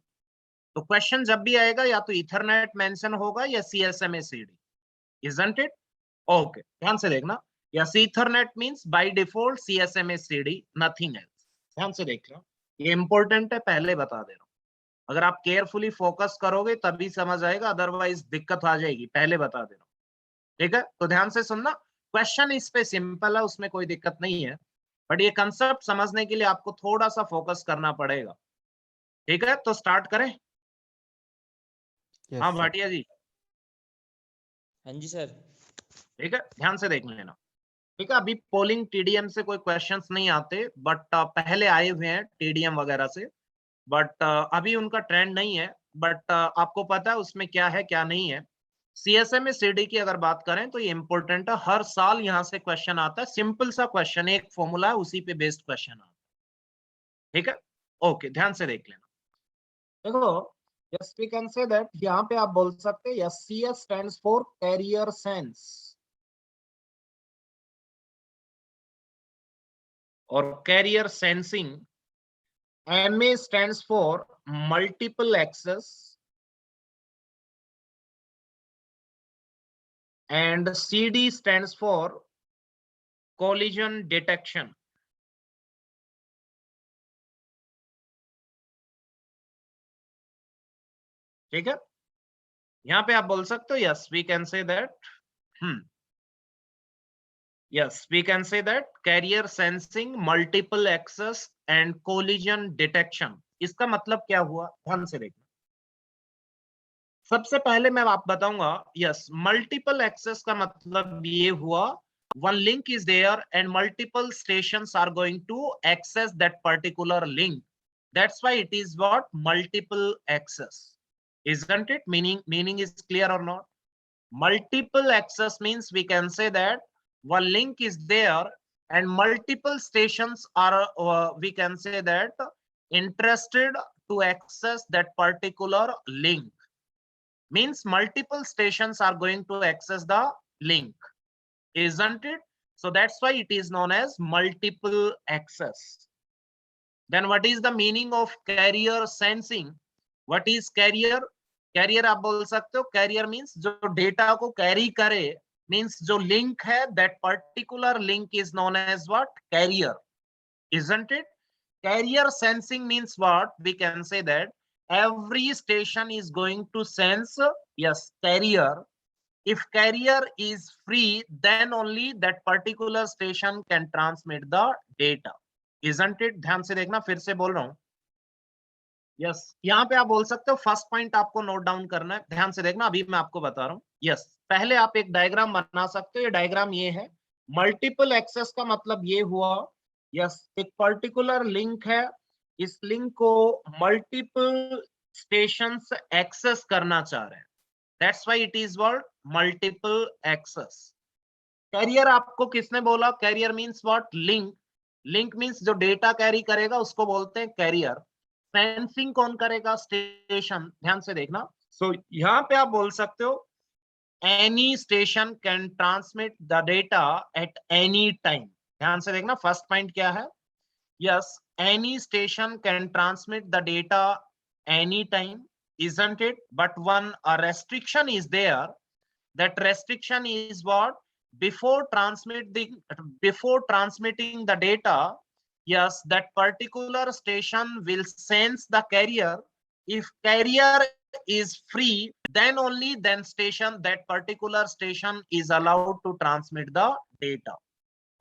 तो question जब भी आएगा या तो इथरनेट मेंशन होगा या CSMA CD, isn't it? Okay, ध्यान से देखना, yes Ethernet means by default CSMA CD, nothing else. ध्यान से देख लो, ये इंपॉर्टेंट है, पहले बता दे रहा हूं। अगर आप केयरफुली फोकस करोगे तभी समझ आएगा, अदरवाइज दिक्कत आ जाएगी, पहले बता दे रहा हूं। ठीक है, तो ध्यान से सुनना, क्वेश्चन इस पे सिंपल है, उसमें कोई दिक्कत नहीं है, बट ये कंसेप्ट समझने के लिए आपको थोड़ा सा फोकस करना पड़ेगा। ठीक है, तो स्टार्ट करें। Yes, हाँ sir. भाटिया जी, हाँ जी सर। ठीक है, ध्यान से देख लेना। ठीक है, अभी पोलिंग TDM से कोई क्वेश्चंस नहीं आते, बट पहले आए हुए हैं TDM वगैरह से, बट अभी उनका ट्रेंड नहीं है। बट आपको पता है उसमें क्या है क्या नहीं है। CSMA CD की अगर बात करें तो ये इंपॉर्टेंट है, हर साल यहाँ से क्वेश्चन आता है, सिंपल सा क्वेश्चन, एक फॉर्मूला है, उसी पे बेस्ड क्वेश्चन आता है। ठीक है, ओके, ध्यान से देख लेना। देखो, yes we can say that, यहाँ पे आप बोल सकते हैं yes CS stands for carrier sense, और carrier sensing. MA stands for multiple access, and CD stands for collision detection. ठीक है, यहाँ पे आप बोल सकते हो yes we can say that, yes we can say that carrier sensing, multiple access and collision detection। इसका मतलब क्या हुआ, ध्यान से देखना। सबसे पहले मैं आप बताऊंगा, यस मल्टीपल एक्सेस का मतलब ये हुआ, one link is there and multiple stations are going to access that particular link, that's why it is what multiple access, isn't it? Meaning is clear or not? Multiple access means we can say that one link is there and multiple stations are we can say that interested to access that particular link, means multiple stations are going to access the link, isn't it? So that's why it is known as multiple access. Then what is the meaning of carrier sensing? What is carrier? Carrier आप बोल सकते हो, carrier means जो data को carry करे, means जो link है, that particular link is known as what, carrier, isn't it? Carrier sensing means what, we can say that every station is going to sense, yes, carrier. If carrier is free, then only that particular station can transmit the data, isn't it? ध्यान से देखना, फिर से बोल रहा हूं, yes यहाँ पे आप बोल सकते हो, फर्स्ट पॉइंट आपको नोट डाउन करना है, ध्यान से देखना, अभी मैं आपको बता रहा हूँ। यस पहले आप एक डायग्राम बना सकते हो, ये डायग्राम ये है, मल्टीपल एक्सेस का मतलब ये हुआ, यस एक पर्टिकुलर लिंक है, इस लिंक को मल्टीपल स्टेशंस एक्सेस करना चाह रहे हैं, that's why it is called multiple access. Carrier आपको किसने बोला, carrier means what, link. Link means जो डेटा कैरी करेगा उसको बोलते हैं कैरियर। सेंसिंग कौन करेगा, स्टेशन, ध्यान से देखना। सो यहाँ पे आप बोल सकते हो any station can transmit the data at any time, ध्यान से देखना, फर्स्ट पॉइंट क्या है, yes any station can transmit the data any time, isn't it? But one restriction is there, that restriction is what, before transmitting the data, yes, that particular station will sense the carrier. If carrier is free, then only then station, that particular station is allowed to transmit the data,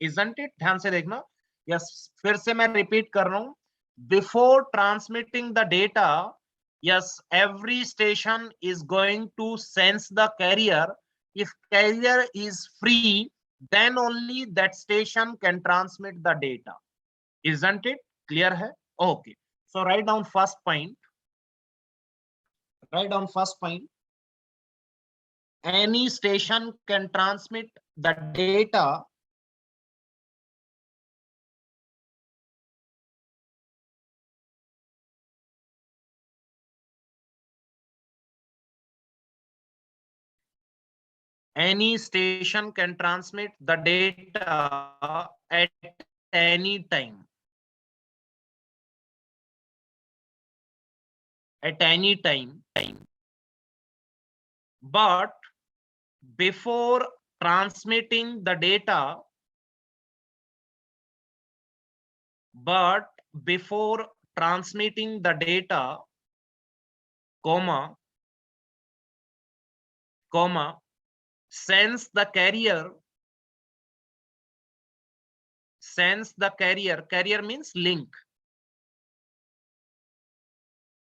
isn't it? ध्यान से देखना, yes फिर से मैं repeat कर रहा हूं, before transmitting the data, Yes, every station is going to sense the carrier. If carrier is free, then only that station can transmit the data. Isn't it clear hai? Okay, so write down first point. Write down first point. Any station can transmit the data any station can transmit the data at any time. At any time. But before transmitting the data, comma, sense the carrier, carrier means link,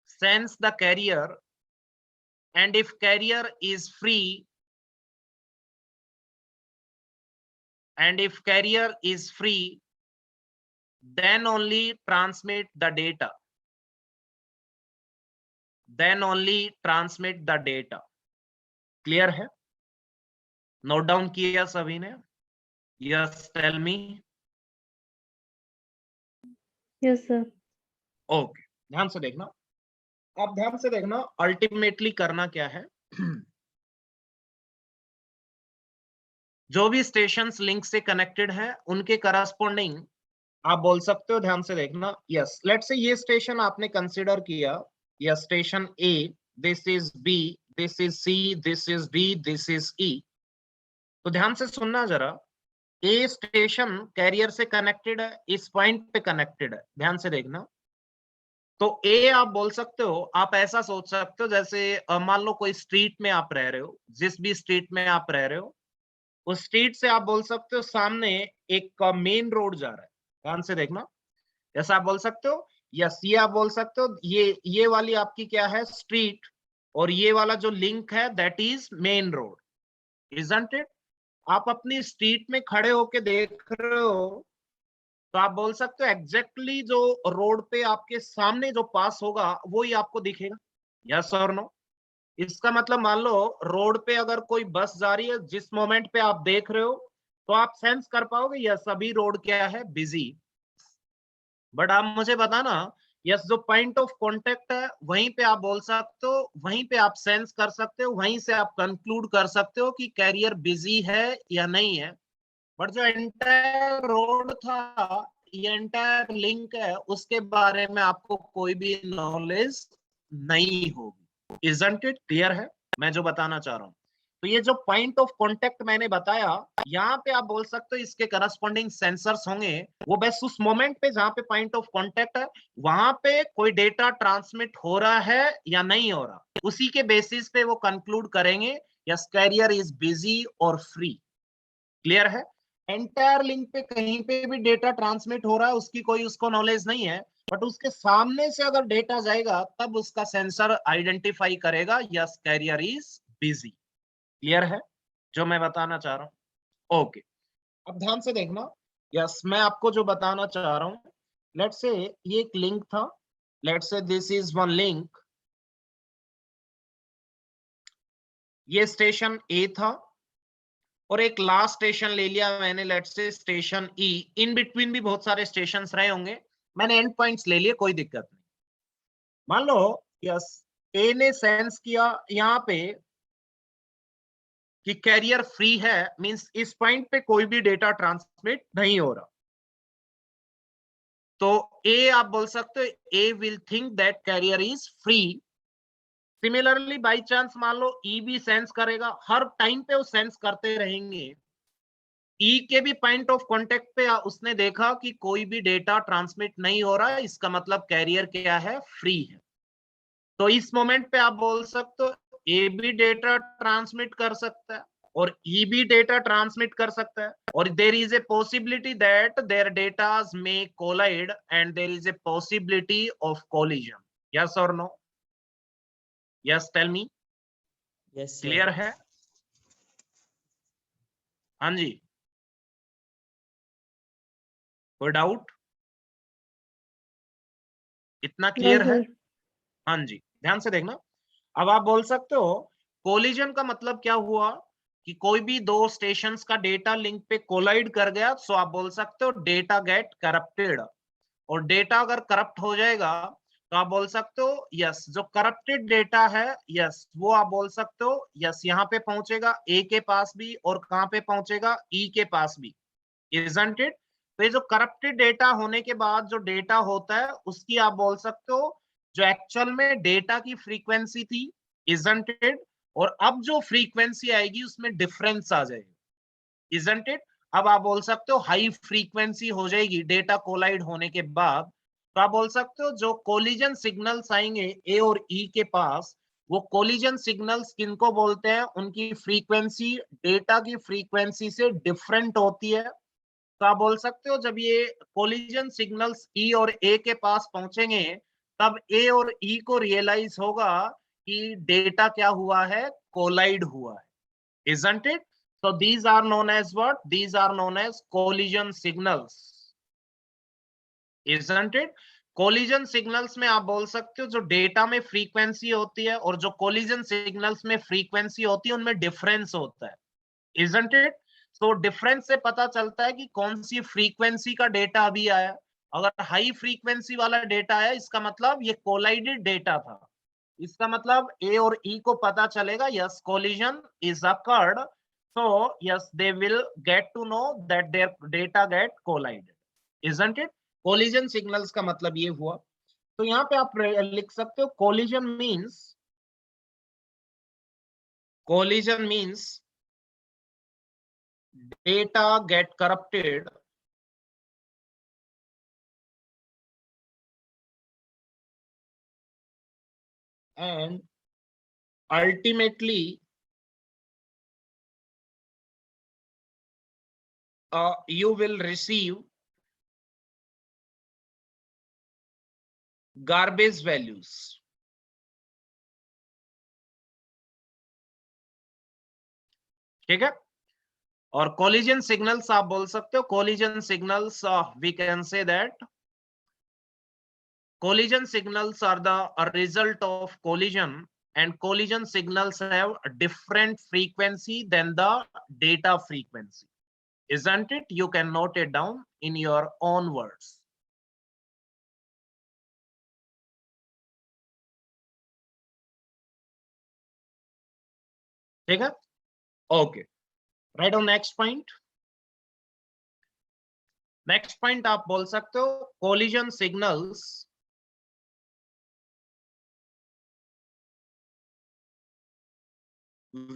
sense the carrier, and if carrier is free, then only transmit the data. Clear है? Note down किया सभी ने? Yes, tell me. Yes, sir. Okay, ध्यान से देखना. अब ध्यान से देखना, अल्टीमेटली करना क्या है. जो भी स्टेशंस लिंक से कनेक्टेड है उनके करस्पॉन्डिंग आप बोल सकते हो. ध्यान से देखना. यस, लेट्स से ये स्टेशन आपने कंसीडर किया. Yes, station A, this is B, this is C, this is D, this is E. तो ध्यान से सुनना जरा. ए स्टेशन कैरियर से कनेक्टेड है, इस पॉइंट पे कनेक्टेड है. ध्यान से देखना. तो ए आप बोल सकते हो, आप ऐसा सोच सकते हो जैसे मान लो कोई स्ट्रीट में आप रह रहे हो, जिस भी स्ट्रीट में आप रह रहे हो उस स्ट्रीट से आप बोल सकते हो सामने एक मेन रोड जा रहा है. ध्यान से देखना. ऐसा आप बोल सकते हो. यस, ये आप बोल सकते हो. ये वाली आपकी क्या है, स्ट्रीट, और ये वाला जो लिंक है that is main road. Isn't it? आप अपनी स्ट्रीट में खड़े होके देख रहे हो तो आप बोल सकते हो एग्जैक्टली जो रोड पे आपके सामने जो पास होगा वो ही आपको दिखेगा. यस और नो? इसका मतलब मान लो रोड पे अगर कोई बस जा रही है, जिस मोमेंट पे आप देख रहे हो तो आप सेंस कर पाओगे यस अभी रोड क्या है, बिजी. बट आप मुझे बताना, यस जो पॉइंट ऑफ कांटेक्ट है वहीं पे आप बोल सकते हो, वहीं पे आप सेंस कर सकते हो, वहीं से आप कंक्लूड कर सकते हो कि कैरियर बिजी है या नहीं है. बट जो एंटायर रोड था, ये एंटायर लिंक है, उसके बारे में आपको कोई भी नॉलेज नहीं होगी. Isn't it? क्लियर है मैं जो बताना चाह रहा हूँ? तो ये जो पॉइंट ऑफ कांटेक्ट मैंने बताया, यहाँ पे आप बोल सकते हो इसके करस्पॉन्डिंग सेंसर्स होंगे. वो बस उस मोमेंट पे जहाँ पे पॉइंट ऑफ कांटेक्ट है वहां पे कोई डेटा ट्रांसमिट हो रहा है या नहीं हो रहा, उसी के बेसिस पे वो कंक्लूड करेंगे यस कैरियर इज बिजी और फ्री. क्लियर है? एंटायर लिंक पे कहीं पे भी डेटा ट्रांसमिट हो रहा है उसकी कोई उसको नॉलेज नहीं है, बट उसके सामने से अगर डेटा जाएगा तब उसका सेंसर आइडेंटिफाई करेगा yes carrier is busy. Clear है जो मैं बताना चाह रहा हूं? ओके, अब ध्यान से देखना. यस, मैं आपको जो बताना चाह रहा हूं, लेट्स से ये एक लिंक था. Let's say this is one link. ये स्टेशन ए था और एक लास्ट स्टेशन ले लिया मैंने, let's say station E. In between भी बहुत सारे स्टेशन रहे होंगे, मैंने एंड पॉइंट्स ले लिए, कोई दिक्कत नहीं. मान लो यस ए ने सेंस किया यहाँ पे कि कैरियर फ्री है, मींस इस पॉइंट पे कोई भी डेटा ट्रांसमिट नहीं हो रहा. तो ए आप बोल सकते हो A will think that carrier is free. Similarly by chance मान लो ई भी सेंस करेगा, हर टाइम पे वो सेंस करते रहेंगे. ई के भी पॉइंट ऑफ कांटेक्ट पे उसने देखा कि कोई भी डेटा ट्रांसमिट नहीं हो रहा है, इसका मतलब कैरियर क्या है, फ्री है. तो इस मोमेंट पे आप बोल सकते हो ए भी डेटा ट्रांसमिट कर सकता है और ई भी डेटा ट्रांसमिट कर सकता है, और there is a possibility that there datas may collide and there is a possibility of collision. Yes और no? Yes tell me, yes sir. Clear है? हाँ जी, कोई डाउट? इतना क्लियर है? सर हाँ जी, ध्यान से देखना। अब आप बोल सकते हो कोलिजन का मतलब क्या हुआ कि कोई भी दो स्टेशंस का डेटा लिंक पे कोलाइड कर गया, सो आप बोल सकते हो डेटा गेट करप्टेड। और डेटा अगर करप्ट हो जाएगा तो आप बोल सकते हो यस, जो करप्टेड डेटा है यस वो आप बोल सकते हो यस यहाँ पे पहुंचेगा ए के पास भी, और कहां पे पहुंचेगा ई के पास भी, इजंट इट? तो ये जो करप्टेड डेटा होने के बाद जो डेटा होता है उसकी आप बोल सकते हो जो एक्चुअल में डेटा की फ्रीक्वेंसी थी, इजंट इट? और अब जो फ्रीक्वेंसी आएगी उसमें डिफरेंस आ जाएगा, इजंट इट? अब आप बोल सकते हो हाई फ्रीक्वेंसी हो जाएगी डेटा कोलाइड होने के बाद। तो आप बोल सकते हो जो कोलिजन सिग्नल्स आएंगे ए और ई के पास, वो कोलिजन सिग्नल्स किनको बोलते हैं, उनकी फ्रीक्वेंसी डेटा की फ्रीक्वेंसी से डिफरेंट होती है। तो आप बोल सकते हो जब ये कोलिजन सिग्नल्स ई और ए के पास पहुंचेंगे तब ए और ई को रियलाइज होगा कि डेटा क्या हुआ है, कोलाइड हुआ है, isn't it? So these are known as what? These are known as collision signals, isn't it? Collision signals में आप बोल सकते हो जो डेटा में फ्रीक्वेंसी होती है और जो कोलिजन सिग्नल्स में फ्रीक्वेंसी होती है उनमें डिफरेंस होता है, isn't it? तो डिफरेंस से पता चलता है कि कौन सी फ्रीक्वेंसी का डेटा अभी आया। अगर हाई फ्रीक्वेंसी वाला डेटा है इसका मतलब ये कोलाइडेड डेटा था, इसका मतलब ए और ई को पता चलेगा yes collision is occurred, so yes they will get to know that their data get collided, isn't it? collision signals का मतलब ये हुआ। तो यहाँ पे आप लिख सकते हो collision means data get corrupted and ultimately you will receive garbage values, ठीक है? और कोलिजन सिग्नल्स आप बोल सकते हो collision signals we can say that collision signals are the result of collision, and collision signals have a different frequency than the data frequency, isn't it? You can note it down in your own words, ठीक है? Okay, right on next point. Next point आप बोल सकते हो collision signals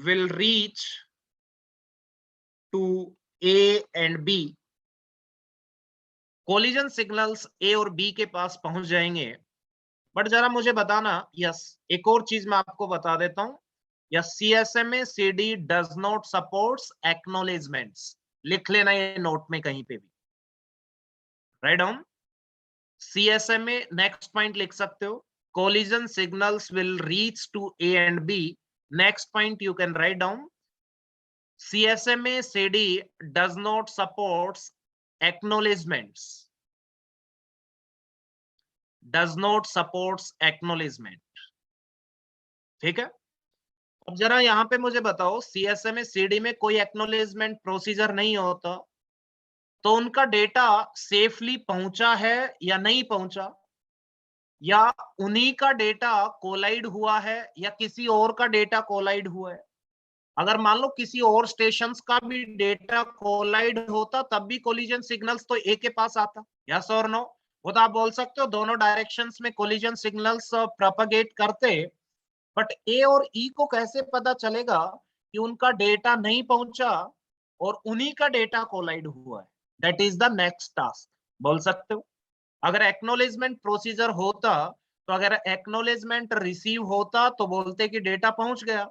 will reach to A and B, collision signals A और B के पास पहुंच जाएंगे। बट जरा मुझे बताना, यस एक और चीज मैं आपको बता देता हूं, yes CSMA CD does not supports acknowledgements, लिख लेना ये नोट में कहीं पे भी, write down CSMA। Next point लिख सकते हो collision signals will reach to A and B। Next point you can write down CSMA CD does not supports acknowledgements, does not supports acknowledgement, ठीक है? अब जरा यहाँ पे मुझे बताओ CSMA CD में कोई एक्नोलेजमेंट प्रोसीजर नहीं होता तो उनका डेटा सेफली पहुंचा है या नहीं पहुंचा, या उन्हीं का डेटा कोलाइड हुआ है या किसी और का डेटा कोलाइड हुआ है? अगर मान लो किसी और स्टेशंस का भी डेटा कोलाइड होता तब भी कोलिजन सिग्नल्स तो ए के पास आता, यस और नो? वो तो आप बोल सकते हो दोनों डायरेक्शंस में कोलिजन सिग्नल्स प्रोपगेट करते, बट ए और ई को कैसे पता चलेगा कि उनका डेटा नहीं पहुंचा और उन्हीं का डेटा कोलाइड हुआ है? That is the next task, बोल सकते हो। अगर एक्नोलेजमेंट प्रोसीजर होता तो अगर एक्नोलेजमेंट रिसीव होता तो बोलते कि डेटा पहुंच गया,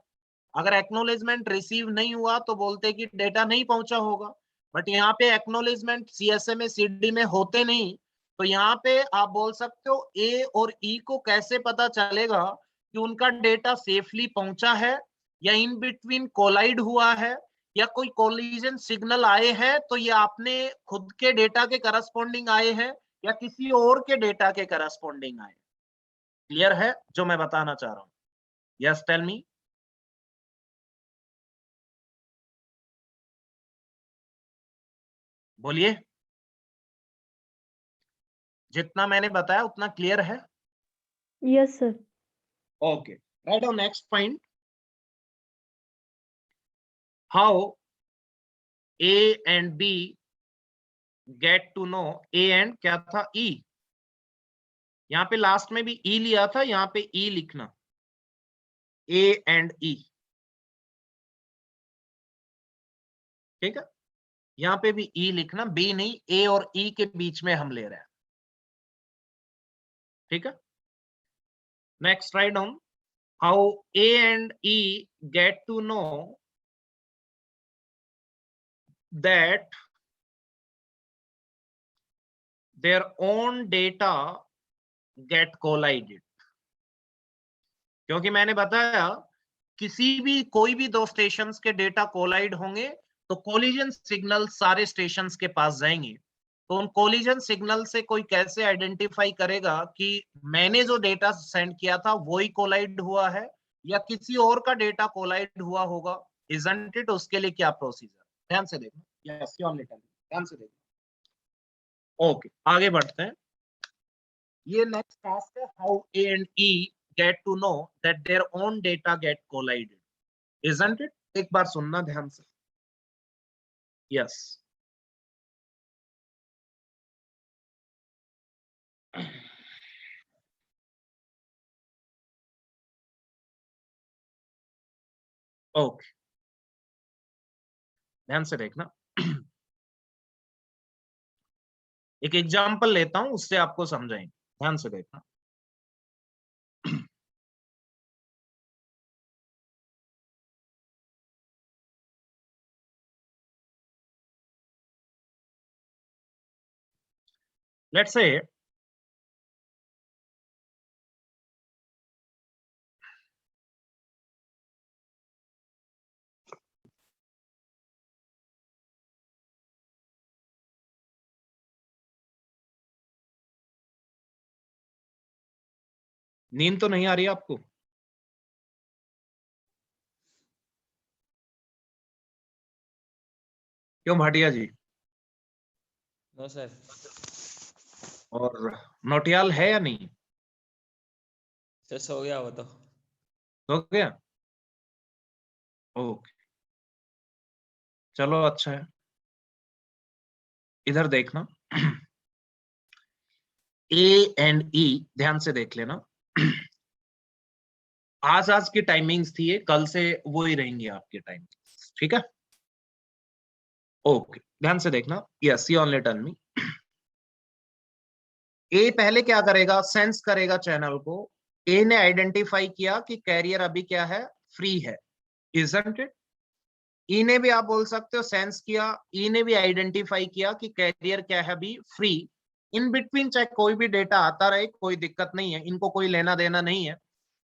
अगर एक्नोलेजमेंट रिसीव नहीं हुआ तो बोलते कि डेटा नहीं पहुंचा होगा। बट यहाँ पे एक्नोलेजमेंट CSMA CD में होते नहीं, तो यहाँ पे आप बोल सकते हो ए और ई को कैसे पता चलेगा कि उनका डेटा सेफली पहुंचा है या इन बिटवीन कोलाइड हुआ है या कोई कोलिजन सिग्नल आए हैं तो ये आपने खुद के डेटा के करस्पॉन्डिंग आए हैं या किसी और के डेटा के करस्पॉन्डिंग आए। क्लियर है जो मैं बताना चाह रहा हूं? Yes tell me. बोलिए, जितना मैंने बताया उतना क्लियर है? Yes, sir. Okay, right on next point. How A and B get to know A and क्या था E? यहाँ पे लास्ट में भी E लिया था, यहाँ पे E लिखना A and E, ठीक है? यहाँ पे भी E लिखना, B नहीं, A और E के बीच में हम ले रहे हैं, ठीक है? Next write down, how A and E get to know that their own data get collided। क्योंकि मैंने बताया किसी भी कोई भी दो स्टेशंस के डेटा कोलाइड होंगे तो कोलिजन सिग्नल सारे स्टेशंस के पास जाएंगे। तो उन कोलिजन सिग्नल से कोई कैसे आइडेंटिफाई करेगा कि मैंने जो डेटा सेंड किया था वही कोलाइड हुआ है या किसी और का डेटा कोलाइड हुआ होगा, इजंट इट? उसके लिए क्या प्रोसीजर, ध्यान से देखना। यस यू ऑनली टेल, ध्यान से देखना। ओके, आगे बढ़ते हैं। ये नेक्स्ट टास्क है, how a and E get to know that their own data get collided, isn't it? एक बार सुनना ध्यान से। yes, ओके, ध्यान से देखना। एक एग्जांपल लेता हूं, उससे आपको समझाएंगे, ध्यान से देखना। लेट्स से नींद तो नहीं आ रही आपको? क्यों भाटिया जी? No sir. और नोटियाल है या नहीं? सर सो गया वो तो। हो गया? ओके, चलो अच्छा है। इधर देखना, ए एंड ई ध्यान से देख लेना। आज की टाइमिंग्स थी ये, कल से वो ही रहेंगी आपकी टाइमिंग्स, ठीक है? ओके, ध्यान से देखना। Yes you only tell me. A पहले क्या करेगा, सेंस करेगा चैनल को। ए ने आइडेंटिफाई किया कि कैरियर अभी क्या है, फ्री है, इजंट इट? ई ने भी, आप बोल सकते हो, सेंस किया, ई ने भी आइडेंटिफाई किया कि कैरियर क्या है अभी, फ्री। इन बिटवीन चाहे कोई भी डेटा आता रहे, कोई दिक्कत नहीं है, इनको कोई लेना देना नहीं है,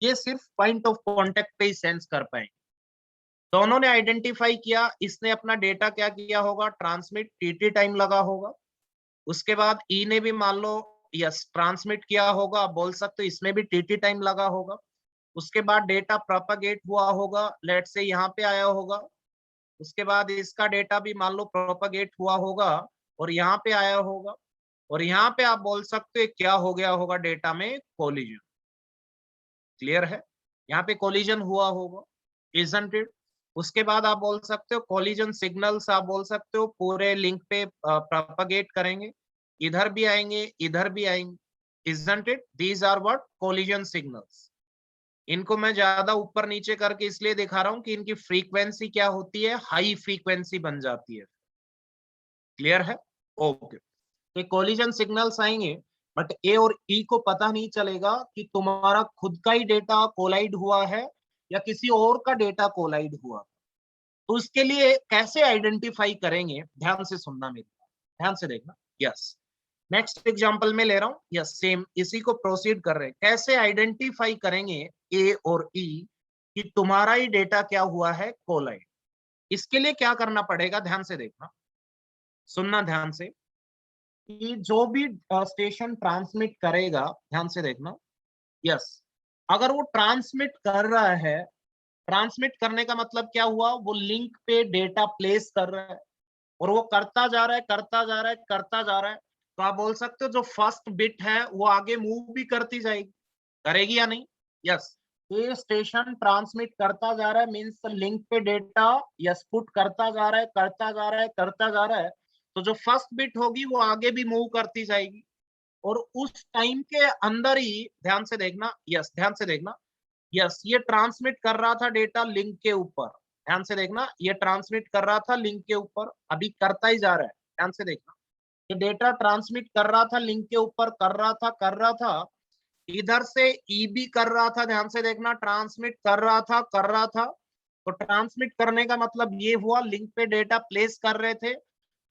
ये सिर्फ पॉइंट ऑफ कांटेक्ट पे ही सेंस कर पाएंगे। दोनों ने आइडेंटिफाई किया, इसने अपना डेटा क्या किया होगा, ट्रांसमिट, टीटी टाइम लगा होगा। उसके बाद ई ने भी मान लो यस ट्रांसमिट किया होगा, आप बोल सकते हो इसमें भी टीटी टाइम लगा होगा। उसके बाद डेटा प्रोपागेट हुआ होगा, लेट से यहाँ पे आया होगा। उसके बाद इसका डेटा भी मान लो प्रोपागेट हुआ होगा और यहाँ पे आया होगा, और यहाँ पे आप बोल सकते हो क्या हो गया होगा, डेटा में कोलिजन। क्लियर है? यहाँ पे कोलिजन हुआ होगा, इजंट इट? उसके बाद आप बोल सकते हो कोलिजन सिग्नल्स, आप बोल सकते हो पूरे लिंक पे प्रोपागेट करेंगे, इधर भी आएंगे, इधर भी आएंगे, isn't it? These are what, collision signals. इनको मैं ज्यादा ऊपर नीचे करके इसलिए दिखा रहा हूं कि इनकी फ्रीक्वेंसी क्या होती है, हाई फ्रीक्वेंसी बन जाती है। क्लियर है? ओके, ये कोलिजन सिग्नल्स आएंगे, बट ए और ई को पता नहीं चलेगा कि तुम्हारा खुद का ही डेटा कोलाइड हुआ है या किसी और का डेटा कोलाइड हुआ। तो उसके लिए कैसे आइडेंटिफाई करेंगे, ध्यान से सुनना मेरी बात, ध्यान से देखना। यस, नेक्स्ट एग्जांपल में ले रहा हूं, यस सेम इसी को प्रोसीड कर रहे हैं। कैसे आइडेंटिफाई करेंगे ए और ई कि तुम्हारा ही डेटा क्या हुआ है, कोलाइड। इसके लिए क्या करना पड़ेगा, ध्यान से देखना, सुनना ध्यान से, कि जो भी स्टेशन ट्रांसमिट करेगा, ध्यान से देखना, यस, अगर वो ट्रांसमिट कर रहा है, ट्रांसमिट करने का मतलब क्या हुआ, वो लिंक पे डेटा प्लेस कर रहा है और वो करता जा रहा है, करता जा रहा है, करता जा रहा है, तो आप बोल सकते हो जो फर्स्ट बिट है वो आगे मूव भी करती जाएगी, करेगी या नहीं, यस। ये स्टेशन ट्रांसमिट करता जा रहा है, मींस लिंक पे डेटा यस पुट करता जा रहा है, करता जा रहा है, करता जा रहा है, तो जो फर्स्ट बिट होगी वो आगे भी मूव करती जाएगी। और उस टाइम के अंदर ही, ध्यान से देखना, यस ध्यान से देखना, यस ये ट्रांसमिट कर रहा था डेटा लिंक के ऊपर, ध्यान से देखना, ये ट्रांसमिट कर रहा था लिंक के ऊपर, अभी करता ही जा रहा है, ध्यान से देखना, ये डेटा ट्रांसमिट कर रहा था लिंक के ऊपर, कर रहा था, कर रहा था, इधर से ई भी कर रहा था, ध्यान से देखना, ट्रांसमिट कर रहा था, कर रहा था, तो ट्रांसमिट करने का मतलब ये हुआ लिंक पे डेटा प्लेस कर रहे थे,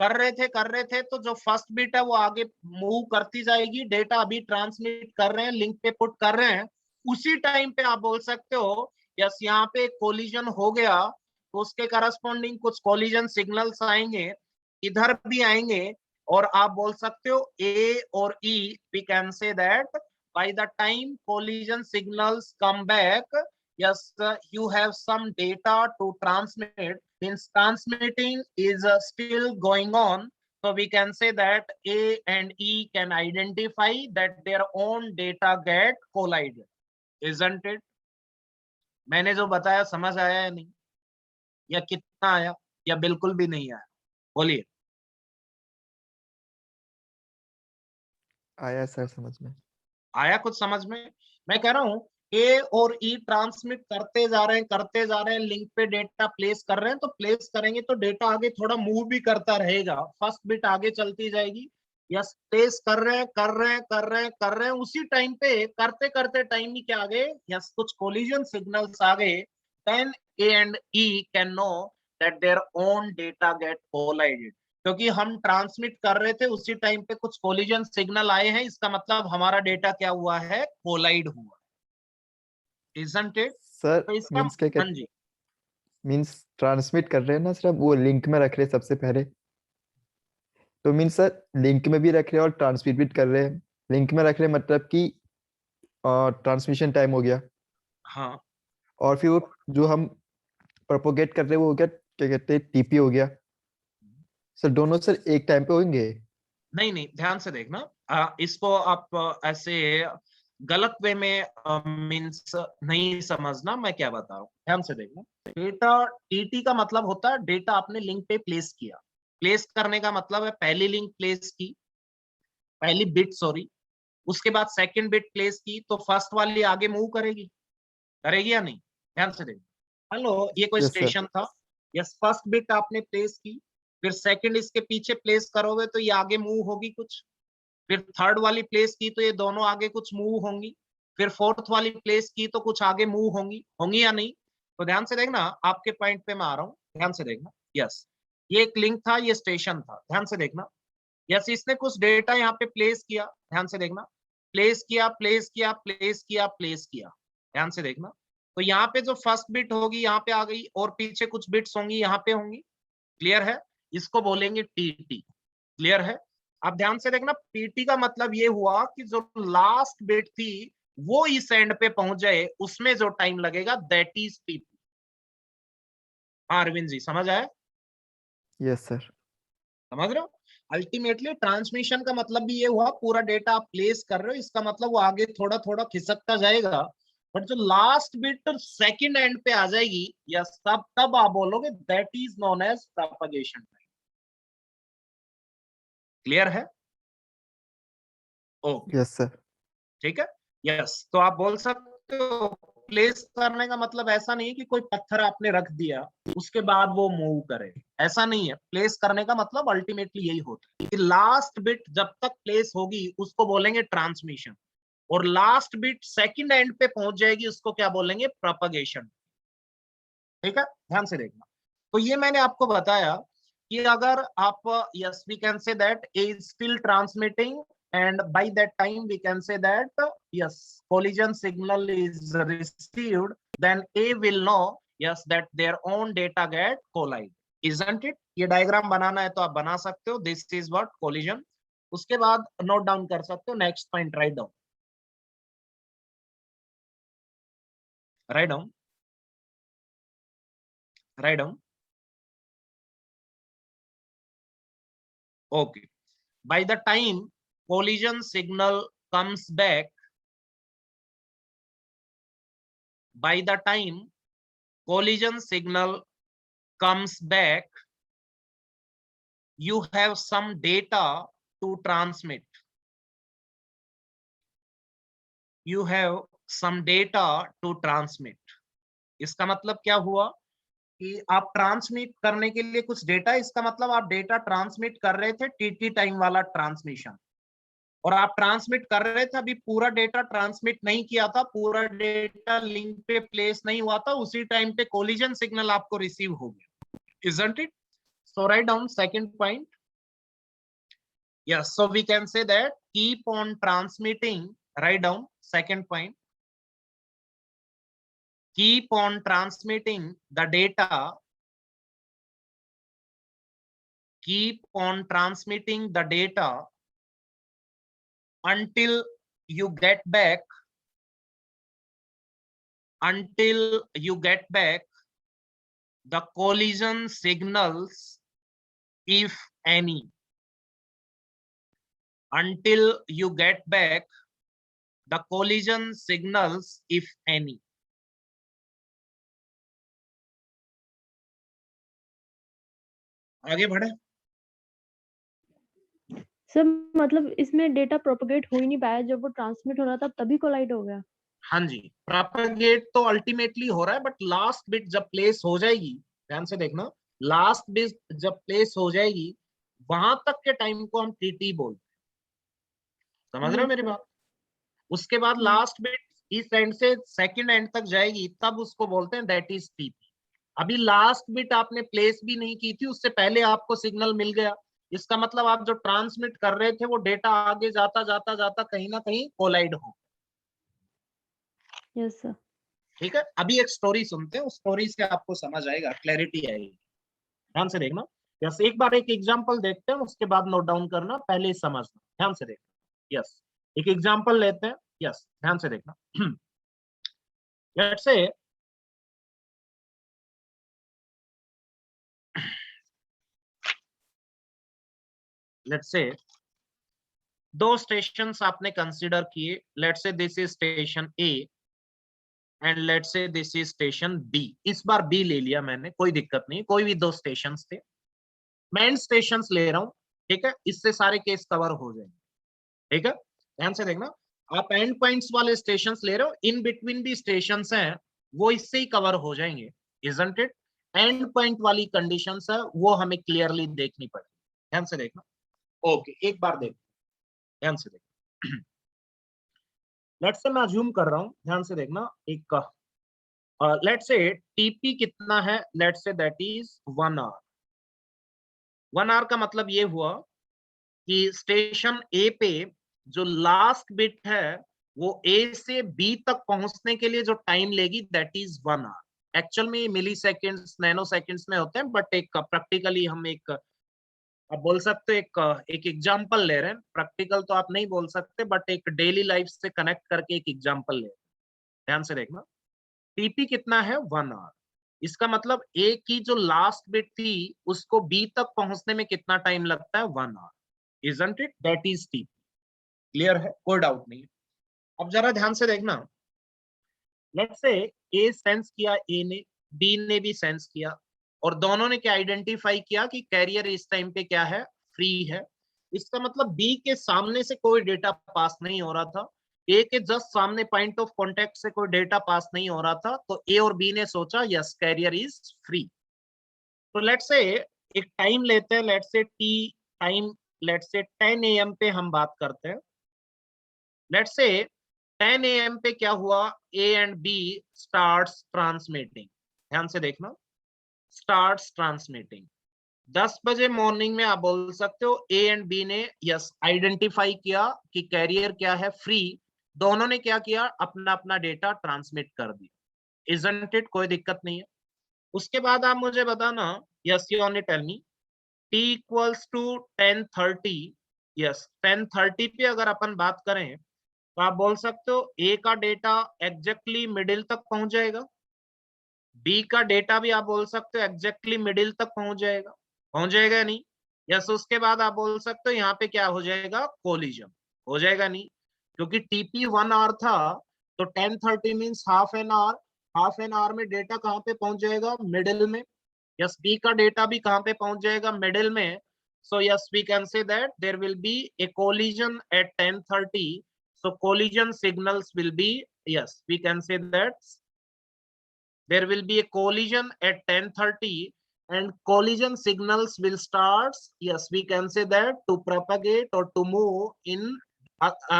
कर रहे थे, कर रहे थे, तो जो फर्स्ट बिट है वो आगे मूव करती जाएगी, डेटा अभी ट्रांसमिट कर रहे हैं, लिंक पे पुट कर रहे हैं, उसी टाइम पे आप बोल सकते हो यस यहाँ पे कोलिजन हो गया, तो उसके करस्पॉन्डिंग कुछ कोलिजन सिग्नल्स आएंगे, इधर भी आएंगे, और आप बोल सकते हो ए और E, we can say that by the time collision signals come back, yes, you have some data to transmit, means transmitting is still going on, so we can say that A and E can identify that their own data get collided, isn't it? मैंने जो बताया समझ आया या नहीं, या कितना आया, या बिल्कुल भी नहीं आया, बोलिए। आया सर समझ में। आया कुछ समझ में? मैं कह रहा हूं ए और ई ट्रांसमिट करते जा रहे हैं, करते जा रहे हैं, लिंक पे डेटा प्लेस कर रहे हैं, तो प्लेस करेंगे तो डेटा आगे थोड़ा मूव भी करता रहेगा, फर्स्ट बिट आगे चलती जाएगी, यस प्लेस कर रहे हैं, कर रहे हैं, कर रहे हैं, कर रहे हैं, उसी टाइम पे करते करते टाइम ही क्या आ गए, यस कुछ कोलिजन सिग्नल्स आ गए, then A and E can know that their own data get collided, क्योंकि हम ट्रांसमिट कर रहे थे उसी टाइम पे कुछ कोलिजन सिग्नल आए हैं, इसका मतलब हमारा डेटा क्या हुआ है, कोलाइड हुआ, isn't it? सर तो इसका, मीन्स क्या हाँ जी, मीन्स ट्रांसमिट कर रहे हैं ना सर, अब वो लिंक में रख रहे हैं सबसे पहले, तो मीन्स सर लिंक में भी रख रहे हैं और ट्रांसमिट भी कर रहे हैं। लिंक में रख रहे हैं मतलब कि ट्रांसमिशन टाइम हो गया, हाँ और फिर वो जो हम प्रोपोगेट कर रहे हैं वो हो गया, क्या कहते हैं, टीपी हो गया। सर दोनों सर एक टाइम पे होंगे? नहीं नहीं, ध्यान से देखना, इसको आप ऐसे गलत वे में मींस नहीं समझना, मैं क्या बता रहा हूँ, ध्यान से देखना, डेटा टीटी का मतलब होता है डेटा आपने लिंक पे प्लेस किया, प्लेस करने का मतलब है पहली लिंक प्लेस की, पहली बिट सॉरी, उसके बाद सेकंड बिट प्लेस की, तो फर्स्ट वाली आगे मूव करेगी, करेगी या नहीं, ध्यान से देखना, हेलो ये कोई यस सर। स्टेशन था, यस फर्स्ट बिट आपने प्लेस की, फिर सेकंड इसके पीछे प्लेस करोगे तो ये आगे मूव होगी कुछ, फिर थर्ड वाली प्लेस की तो ये दोनों आगे कुछ मूव होंगी, फिर फोर्थ वाली प्लेस की तो कुछ आगे मूव होंगी, होंगी या नहीं, तो ध्यान से देखना, आपके पॉइंट पे मैं आ रहा हूँ, ध्यान से देखना, यस ये एक लिंक था, ये स्टेशन था, ध्यान से देखना, यस इसने कुछ डेटा यहाँ पे प्लेस किया, ध्यान से देखना, प्लेस किया, प्लेस किया, प्लेस किया, प्लेस किया, ध्यान से देखना, तो यहाँ पे जो फर्स्ट बिट होगी यहाँ पे आ गई, और पीछे कुछ बिट्स होंगी यहाँ पे होंगी, क्लियर है, इसको बोलेंगे टीटी, क्लियर है। अब ध्यान से देखना, पीटी का मतलब ये हुआ कि जो लास्ट बिट थी वो इस एंड पे पहुंच जाए, उसमें जो टाइम लगेगा दैट इज पीटी। हाँ अरविंद जी समझ आया? Yes sir. समझ रहे हो? अल्टीमेटली ट्रांसमिशन का मतलब भी ये हुआ, पूरा डेटा आप प्लेस कर रहे हो, इसका मतलब वो आगे थोड़ा थोड़ा खिसकता जाएगा, बट जो लास्ट बिट सेकंड एंड पे आ जाएगी या सब, तब आप बोलोगे that is known as propagation time. Clear है? Okay yes sir. ठीक है, यस तो आप बोल सकते हो प्लेस करने का मतलब ऐसा नहीं है कि कोई पत्थर आपने रख दिया उसके बाद वो मूव करे, ऐसा नहीं है, प्लेस करने का मतलब अल्टीमेटली यही होता है कि लास्ट बिट जब तक प्लेस होगी उसको बोलेंगे ट्रांसमिशन, और लास्ट बिट सेकंड एंड पे पहुंच जाएगी उसको क्या बोलेंगे, प्रोपगेशन। ठीक है, ध्यान से देखना, तो ये मैंने आपको बताया कि अगर आप, yes we can say that A is still transmitting and by that time we can say that yes, collision signal is received, then A will know yes that their own data get collide, isn't it? ये diagram बनाना है तो आप बना सकते हो, this is what collision. उसके बाद note down कर सकते हो, next point write down, write down, write down. Okay, by the time collision signal comes back, by the time collision signal comes back, you have some data to transmit. You have some data to transmit. इसका मतलब क्या हुआ कि आप transmit करने के लिए कुछ डेटा, इसका मतलब आप डेटा ट्रांसमिट कर रहे थे, टीटी टाइम वाला ट्रांसमिशन, और आप ट्रांसमिट कर रहे थे, अभी पूरा डेटा ट्रांसमिट नहीं किया था, पूरा डेटा लिंक पे प्लेस नहीं हुआ था, उसी टाइम पे कोलिजन सिग्नल आपको रिसीव हो गया, isn't it? So write down second point. Yes, so we can say that keep on transmitting, write down second point, keep on transmitting the data, keep on transmitting the data until you get back, until you get back the collision signals, if any, until you get back the collision signals, if any. आगे बढ़े। Sir मतलब इसमें data propagate हो ही नहीं पाया, जब वो transmit हो रहा था तभी कोलाइड हो गया। हाँ जी, प्रोपगेट तो अल्टीमेटली हो रहा है, बट लास्ट बिट जब प्लेस हो जाएगी, ध्यान से देखना, लास्ट बिट जब प्लेस हो जाएगी वहां तक के टाइम को हम टीटी बोलते हैं, समझ रहे हो मेरी बात? उसके बाद लास्ट बिट इस एंड से सेकंड एंड तक जाएगी, तब उसको बोलते हैं दैट इज टीपी। अभी लास्ट बिट आपने प्लेस भी नहीं की थी, उससे पहले आपको सिग्नल मिल गया, इसका मतलब आप जो ट्रांसमिट कर रहे थे वो डेटा आगे जाता जाता जाता कहीं ना कहीं कोलाइड हो। Yes sir. ठीक है, अभी एक स्टोरी सुनते हैं, उस स्टोरी से आपको समझ आएगा, क्लैरिटी आएगी, ध्यान से देखना। यस, एक बार एक एग्जांपल देखते हैं, उसके बाद नोट डाउन करना, पहले ही समझना, ध्यान से देखना। यस, एक एग्जांपल लेते हैं, यस ध्यान से देखना। लेट्स से दो स्टेशंस आपने कंसीडर किए, let's say this is station A and let's say this is station B. इस बार बी ले लिया मैंने, कोई दिक्कत नहीं, कोई भी दो स्टेशंस थे, मैं एंड स्टेशंस ले रहा हूं, ठीक है, इससे सारे केस कवर हो जाएंगे। ठीक है, ध्यान से देखना, आप एंड पॉइंट्स वाले स्टेशंस ले रहे हो, इन बिटवीन भी स्टेशंस हैं, वो इससे ही कवर हो जाएंगे, इजंट इट? एंड पॉइंट वाली कंडीशंस है वो हमें क्लियरली देखनी पड़ेगी, ध्यान से देखना। ओके, एक बार देख, ध्यान से देखना। लेट्स से मैं अज्यूम कर रहा हूं, ध्यान से देखना, एक लेट्स से टीपी कितना है, let's say that is 1 our. 1 our का मतलब ये हुआ कि स्टेशन ए पे जो लास्ट बिट है वो ए से बी तक पहुंचने के लिए जो टाइम लेगी दैट इज 1 आवर। एक्चुअल में मिली सेकेंड्स, नैनो सेकेंड्स में होते हैं, बट एक प्रैक्टिकली हम एक आप बोल सकते एक एग्जांपल ले रहे हैं, प्रैक्टिकल तो आप नहीं बोल सकते, बट एक डेली लाइफ से कनेक्ट करके एक एग्जांपल ले रहे हैं, ध्यान से देखना। टीपी कितना है, 1 आवर। इसका मतलब ए की जो लास्ट बिट थी उसको बी तक पहुंचने में कितना टाइम लगता है, 1 hour, isn't it? That is T. Clear है, कोई डाउट नहीं है। अब जरा ध्यान से देखना, लेट्स से ए सेंस किया, ए ने, बी ने भी सेंस किया, और दोनों ने क्या आइडेंटिफाई किया कि कैरियर इस टाइम पे क्या है, फ्री है। इसका मतलब बी के सामने से कोई डेटा पास नहीं हो रहा था, ए के जस्ट सामने पॉइंट ऑफ कांटेक्ट से कोई डेटा पास नहीं हो रहा था, तो ए और बी ने सोचा यस कैरियर इज फ्री। तो लेट्स से एक टाइम लेते हैं, लेट्स से टी टाइम, लेट्स से 10 AM पे हम बात करते हैं। लेट्स से 10 AM पे क्या हुआ, A and B starts transmitting, ध्यान से देखना, स्टार्ट्स ट्रांसमिटिंग। 10 बजे मॉर्निंग में आप बोल सकते हो ए एंड बी ने यस आइडेंटिफाई किया कि कैरियर क्या है फ्री, दोनों ने क्या किया अपना अपना डेटा ट्रांसमिट कर दिया, इजंट इट? कोई दिक्कत नहीं है। उसके बाद आप मुझे बताना, yes you only tell me, t equals to 10:30, yes 10:30 पे अगर अपन बात करें तो आप बोल सकते हो ए का डेटा एग्जैक्टली मिडिल तक पहुंच जाएगा, बी का डेटा भी आप बोल सकते हो एग्जैक्टली मिडिल तक पहुंच जाएगा या नहीं? यस, उसके बाद आप बोल सकते हो यहाँ पे क्या हो जाएगा, कोलिजन हो जाएगा नहीं, क्योंकि टीपी 1 आवर था तो 10:30 मीन्स हाफ एन आवर में डेटा कहाँ पे पहुंच जाएगा, मिडिल में। यस, बी का डेटा भी कहाँ पे पहुंच जाएगा, मिडिल में। So yes we can say that there will be a collision at 10:30, so collision signals will be, yes we can say that there will be a collision at 10:30 and collision signals will start, yes we can say that, to propagate or to move in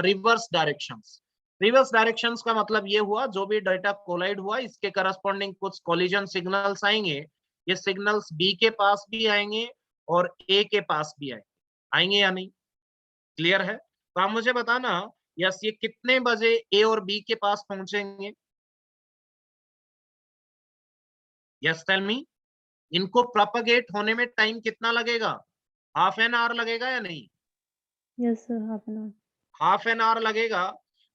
reverse directions. Reverse directions का मतलब ये हुआ जो भी data collide हुआ इसके corresponding कुछ collision signals आएंगे, ये सिग्नल्स बी के पास भी आएंगे और ए के पास भी आएंगे या नहीं? क्लियर है? तो आप मुझे बताना यस ये कितने बजे ए और बी के पास पहुंचेंगे? यस टेल मी, इनको प्रोपगेट होने में टाइम कितना लगेगा? हाफ एन आवर लगेगा या नहीं? Yes sir, half an hour. Half an hour लगेगा।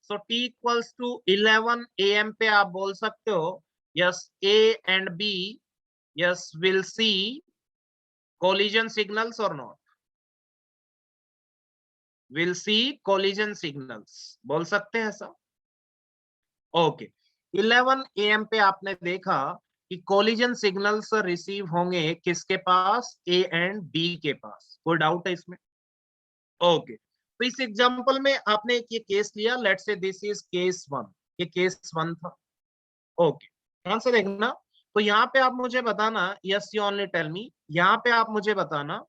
So T equals to 11 AM पे आप बोल सकते हो yes A and B yes will see collision signals और not, will see collision signals, बोल सकते हैं ऐसा? ओके, 11 AM पे आपने देखा कि कोलिजन सिग्नल्स रिसीव होंगे किसके पास, ए एंड बी के पास। कोई डाउट है इसमें? ओके, तो इस एग्जांपल में आपने एक ये केस लिया, let's say this is case 1, ये केस 1 था। ओके, ध्यान से देखना। तो यहाँ पे आप मुझे बताना, yes you only tell me, यहाँ पे आप मुझे बताना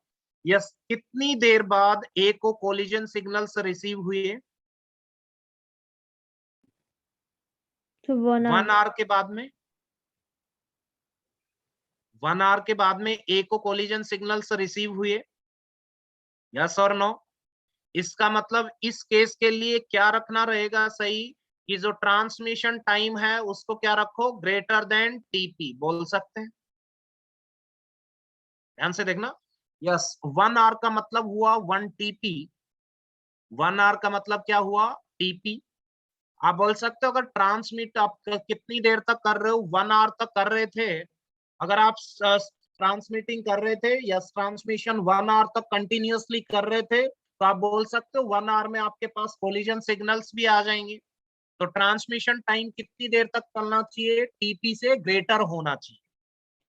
यस कितनी देर बाद ए को कोलिजन सिग्नल्स रिसीव हुए? तो 1 1 आवर। आवर के बाद में, 1 आवर के बाद में ए को कोलिजन सिग्नल्स रिसीव हुए, यस और नो? इसका मतलब इस केस के लिए क्या रखना रहेगा सही, कि जो ट्रांसमिशन टाइम है उसको क्या रखो, ग्रेटर देन टीपी, बोल सकते हैं। ध्यान से देखना, यस 1 आवर का मतलब हुआ 1 टीपी, 1 आवर का मतलब क्या हुआ, टीपी। आप बोल सकते हो अगर ट्रांसमिट आप कितनी देर तक कर रहे हो, 1 आवर तक कर रहे थे, अगर आप ट्रांसमिटिंग कर रहे थे या ट्रांसमिशन 1 आवर तक कंटिन्यूअसली कर रहे थे, तो आप बोल सकते हो 1 आवर में आपके पास कोलिजन सिग्नल्स भी आ जाएंगे। तो ट्रांसमिशन टाइम कितनी देर तक चलना चाहिए, टीपी से ग्रेटर होना चाहिए,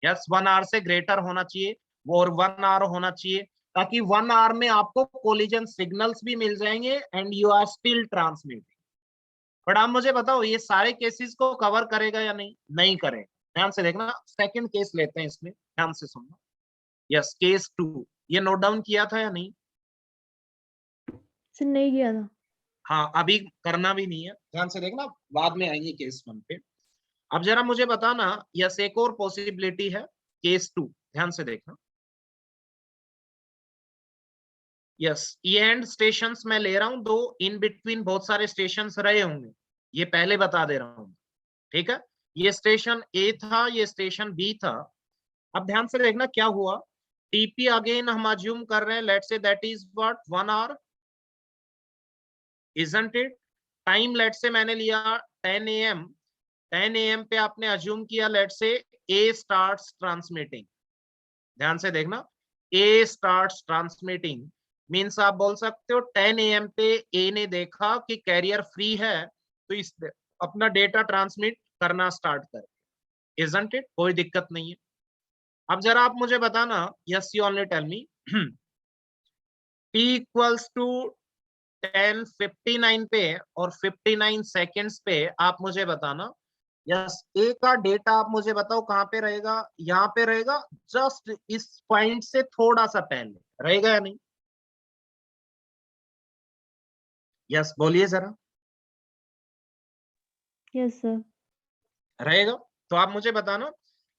यस 1 आवर से ग्रेटर होना चाहिए और 1 आवर होना चाहिए, ताकि 1 आवर में आपको कोलिजन सिग्नल्स भी मिल जाएंगे and you are still transmitting. But आप मुझे बताओ ये सारे केसेस को कवर करेगा या नहीं? नहीं करेगा। ध्यान से देखना, सेकंड केस लेते हैं इसमें, ध्यान से सुनना। यस केस 2, ये नोट डाउन किया था या नहीं? सर नहीं किया था। हाँ, अभी करना भी नहीं है, ध्यान से देखना, बाद में आएंगे केस 1 पे। अब जरा मुझे बताना, यस एक और पॉसिबिलिटी है केस 2, ध्यान से देखना। यस ये एंड स्टेशंस मैं ले रहा हूं दो, इन बिटवीन बहुत सारे स्टेशंस रहे होंगे, ये पहले बता दे रहा हूं, ठीक है? ये स्टेशन ए था, ये स्टेशन बी था। अब ध्यान से देखना क्या हुआ, टीपी अगेन हम अज्यूम कर रहे हैं, let's say that is what 1 hour, isn't it? Time let's say मैंने लिया 10 AM, 10 AM पे आपने अज्यूम किया let's say A starts transmitting. ध्यान से देखना, ए स्टार्ट्स ट्रांसमिटिंग मीन्स आप बोल सकते हो 10 AM पे ए ने देखा कि कैरियर फ्री है, तो इस अपना डेटा ट्रांसमिट करना स्टार्ट कर, इजंट इट? कोई दिक्कत नहीं है। अब जरा आप मुझे बताना, yes you only tell me, t equals to 10:59 पे और 59 सेकेंड्स पे आप मुझे बताना, यस ए का डेटा आप मुझे बताओ कहां पे रहेगा, यहाँ पे रहेगा, जस्ट इस पॉइंट से थोड़ा सा पहले रहेगा या नहीं? यस बोलिए जरा, यस सर। रहेगा? तो आप मुझे बताना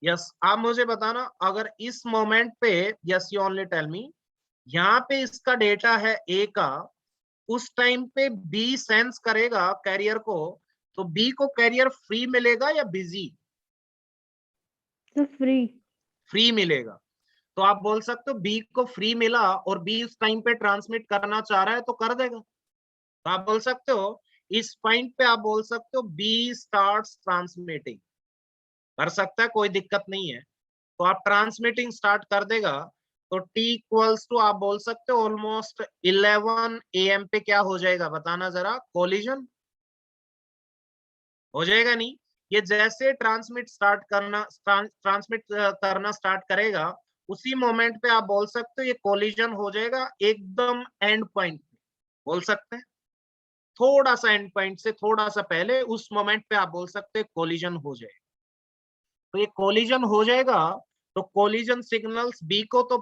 यस, आप मुझे बताना अगर इस मोमेंट पे, yes you only tell me, यहाँ पे इसका डेटा है ए का, उस टाइम पे बी सेंस करेगा कैरियर को, तो बी को कैरियर फ्री मिलेगा या बिजी? Sir free. फ्री मिलेगा। तो आप बोल सकते हो बी को फ्री मिला और बी उस टाइम पे ट्रांसमिट करना चाह रहा है तो कर देगा। तो आप बोल सकते हो इस पॉइंट पे, आप बोल सकते हो बी स्टार्ट्स ट्रांसमिटिंग, कर सकता है, कोई दिक्कत नहीं है। तो आप ट्रांसमिटिंग स्टार्ट कर देगा, तो t इक्वल्स टू आप बोल सकते हो ऑलमोस्ट 11 AM पे क्या हो जाएगा बताना जरा, कोलिजन हो जाएगा नहीं? ये जैसे ट्रांसमिट करना स्टार्ट करेगा, उसी मोमेंट पे आप बोल सकते हो ये कोलिजन हो जाएगा एकदम एंड पॉइंट पे, बोल सकते हैं थोड़ा सा एंड पॉइंट से थोड़ा सा पहले, उस मोमेंट पे आप बोल सकते हैं कोलिजन हो जाएगा। तो ये कोलिजन हो जाएगा, तो कोलिजन सिग्नल्स बी को तो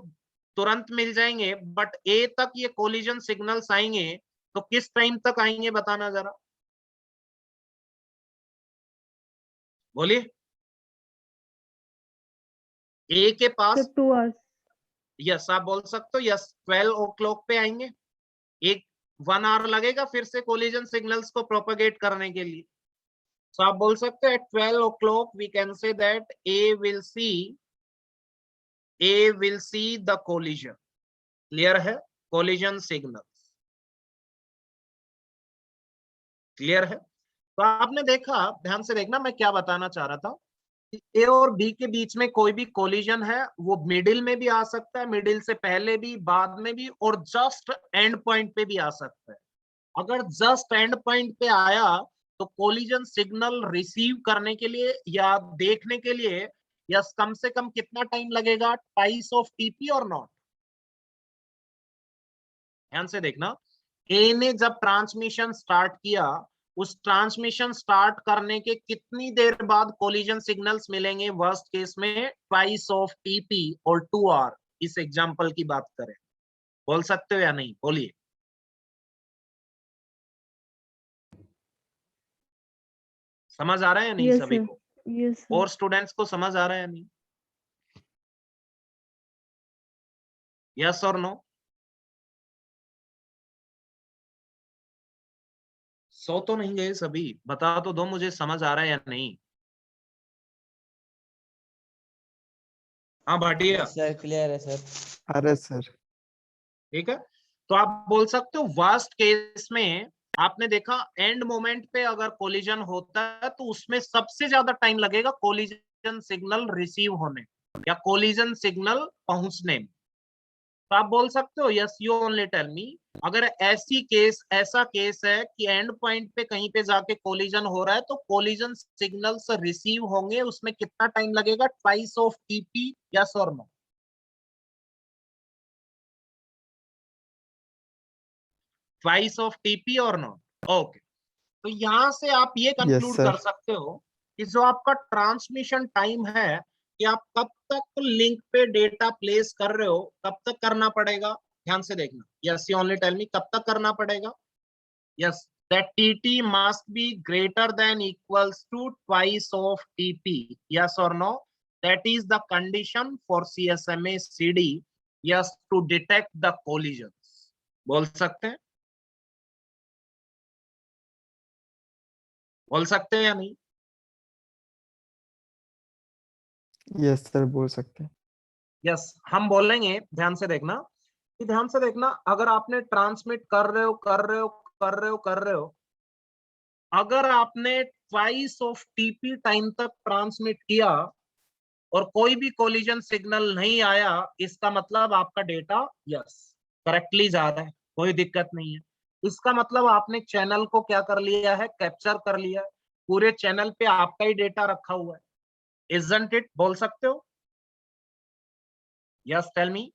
तुरंत मिल जाएंगे, बट ए तक ये कोलिजन सिग्नल्स आएंगे तो किस टाइम तक आएंगे बताना जरा, बोलिए। ए के पास, सर 2 आवर्स। यस आप बोल सकते हो, यस 12 o'clock पे आएंगे, एक 1 hour लगेगा फिर से कोलिजन सिग्नल्स को प्रोपेगेट करने के लिए। तो आप बोल सकते हो at 12 o'clock we can say that A will see the collision. Clear है? कोलिजन सिग्नल्स क्लियर है? तो आपने देखा, ध्यान से देखना मैं क्या बताना चाह रहा था, ए और बी के बीच में कोई भी कोलिजन है वो मिडिल में भी आ सकता है, मिडिल से पहले भी, बाद में भी, और जस्ट एंड पॉइंट पे भी आ सकता है। अगर जस्ट एंड पॉइंट पे आया तो कोलिजन सिग्नल रिसीव करने के लिए या देखने के लिए या कम से कम कितना टाइम लगेगा, ट्वाइस ऑफ टीपी और नॉट? ध्यान से देखना, ए ने जब ट्रांसमिशन स्टार्ट किया, उस ट्रांसमिशन स्टार्ट करने के कितनी देर बाद कोलिजन सिग्नल्स मिलेंगे वर्स्ट केस में, ट्वाइस ऑफ टीपी और 2 hour। इस एग्जांपल की बात करें, बोल सकते हो या नहीं, बोलिए। समझ आ रहा है या नहीं यस सभी सर। को? Yes sir. और स्टूडेंट्स को समझ आ रहा है या नहीं? यस और नो? सो तो नहीं गए सभी, बता तो दो मुझे समझ आ रहा है या नहीं। हाँ भाटिया, सर क्लियर है सर। अरे सर ठीक है। तो आप बोल सकते हो वर्स्ट केस में आपने देखा एंड मोमेंट पे अगर कोलिजन होता है तो उसमें सबसे ज्यादा टाइम लगेगा कोलिजन सिग्नल रिसीव होने या कोलिजन सिग्नल पहुंचने में। तो आप बोल सकते हो yes you only tell me, अगर ऐसा केस है कि एंड पॉइंट पे कहीं पे जाके कोलिजन हो रहा है तो कोलिजन सिग्नल्स रिसीव होंगे, उसमें कितना टाइम लगेगा, ट्वाइस ऑफ टीपी, यस और नो? ट्वाइस ऑफ टीपी और नो? ओके। तो यहां से आप ये यस कंक्लूड कर सर सकते हो कि जो आपका ट्रांसमिशन टाइम है कि आप कब तक लिंक पे डेटा प्लेस कर रहे हो, कब तक करना पड़ेगा, ध्यान से देखना। Yes you only tell me, कब तक करना पड़ेगा? Yes, that TT must be greater than equals to twice of TP, yes और no? That is the condition for CSMA CD, yes, to detect the collisions. बोल सकते हैं, बोल सकते हैं या नहीं? यस सर बोल सकते हैं। यस हम बोलेंगे, ध्यान से देखना कि ध्यान से देखना, अगर आपने ट्रांसमिट कर रहे हो, अगर आपने ट्वाइस ऑफ टीपी टाइम तक ट्रांसमिट किया और कोई भी कोलिजन सिग्नल नहीं आया, इसका मतलब आपका डेटा यस करेक्टली जा रहा है, कोई दिक्कत नहीं है। इसका मतलब आपने चैनल को क्या कर लिया है, कैप्चर कर लिया है, पूरे चैनल पे आपका ही डेटा रखा हुआ है, इजंट इट? बोल सकते हो यस, टेल मी।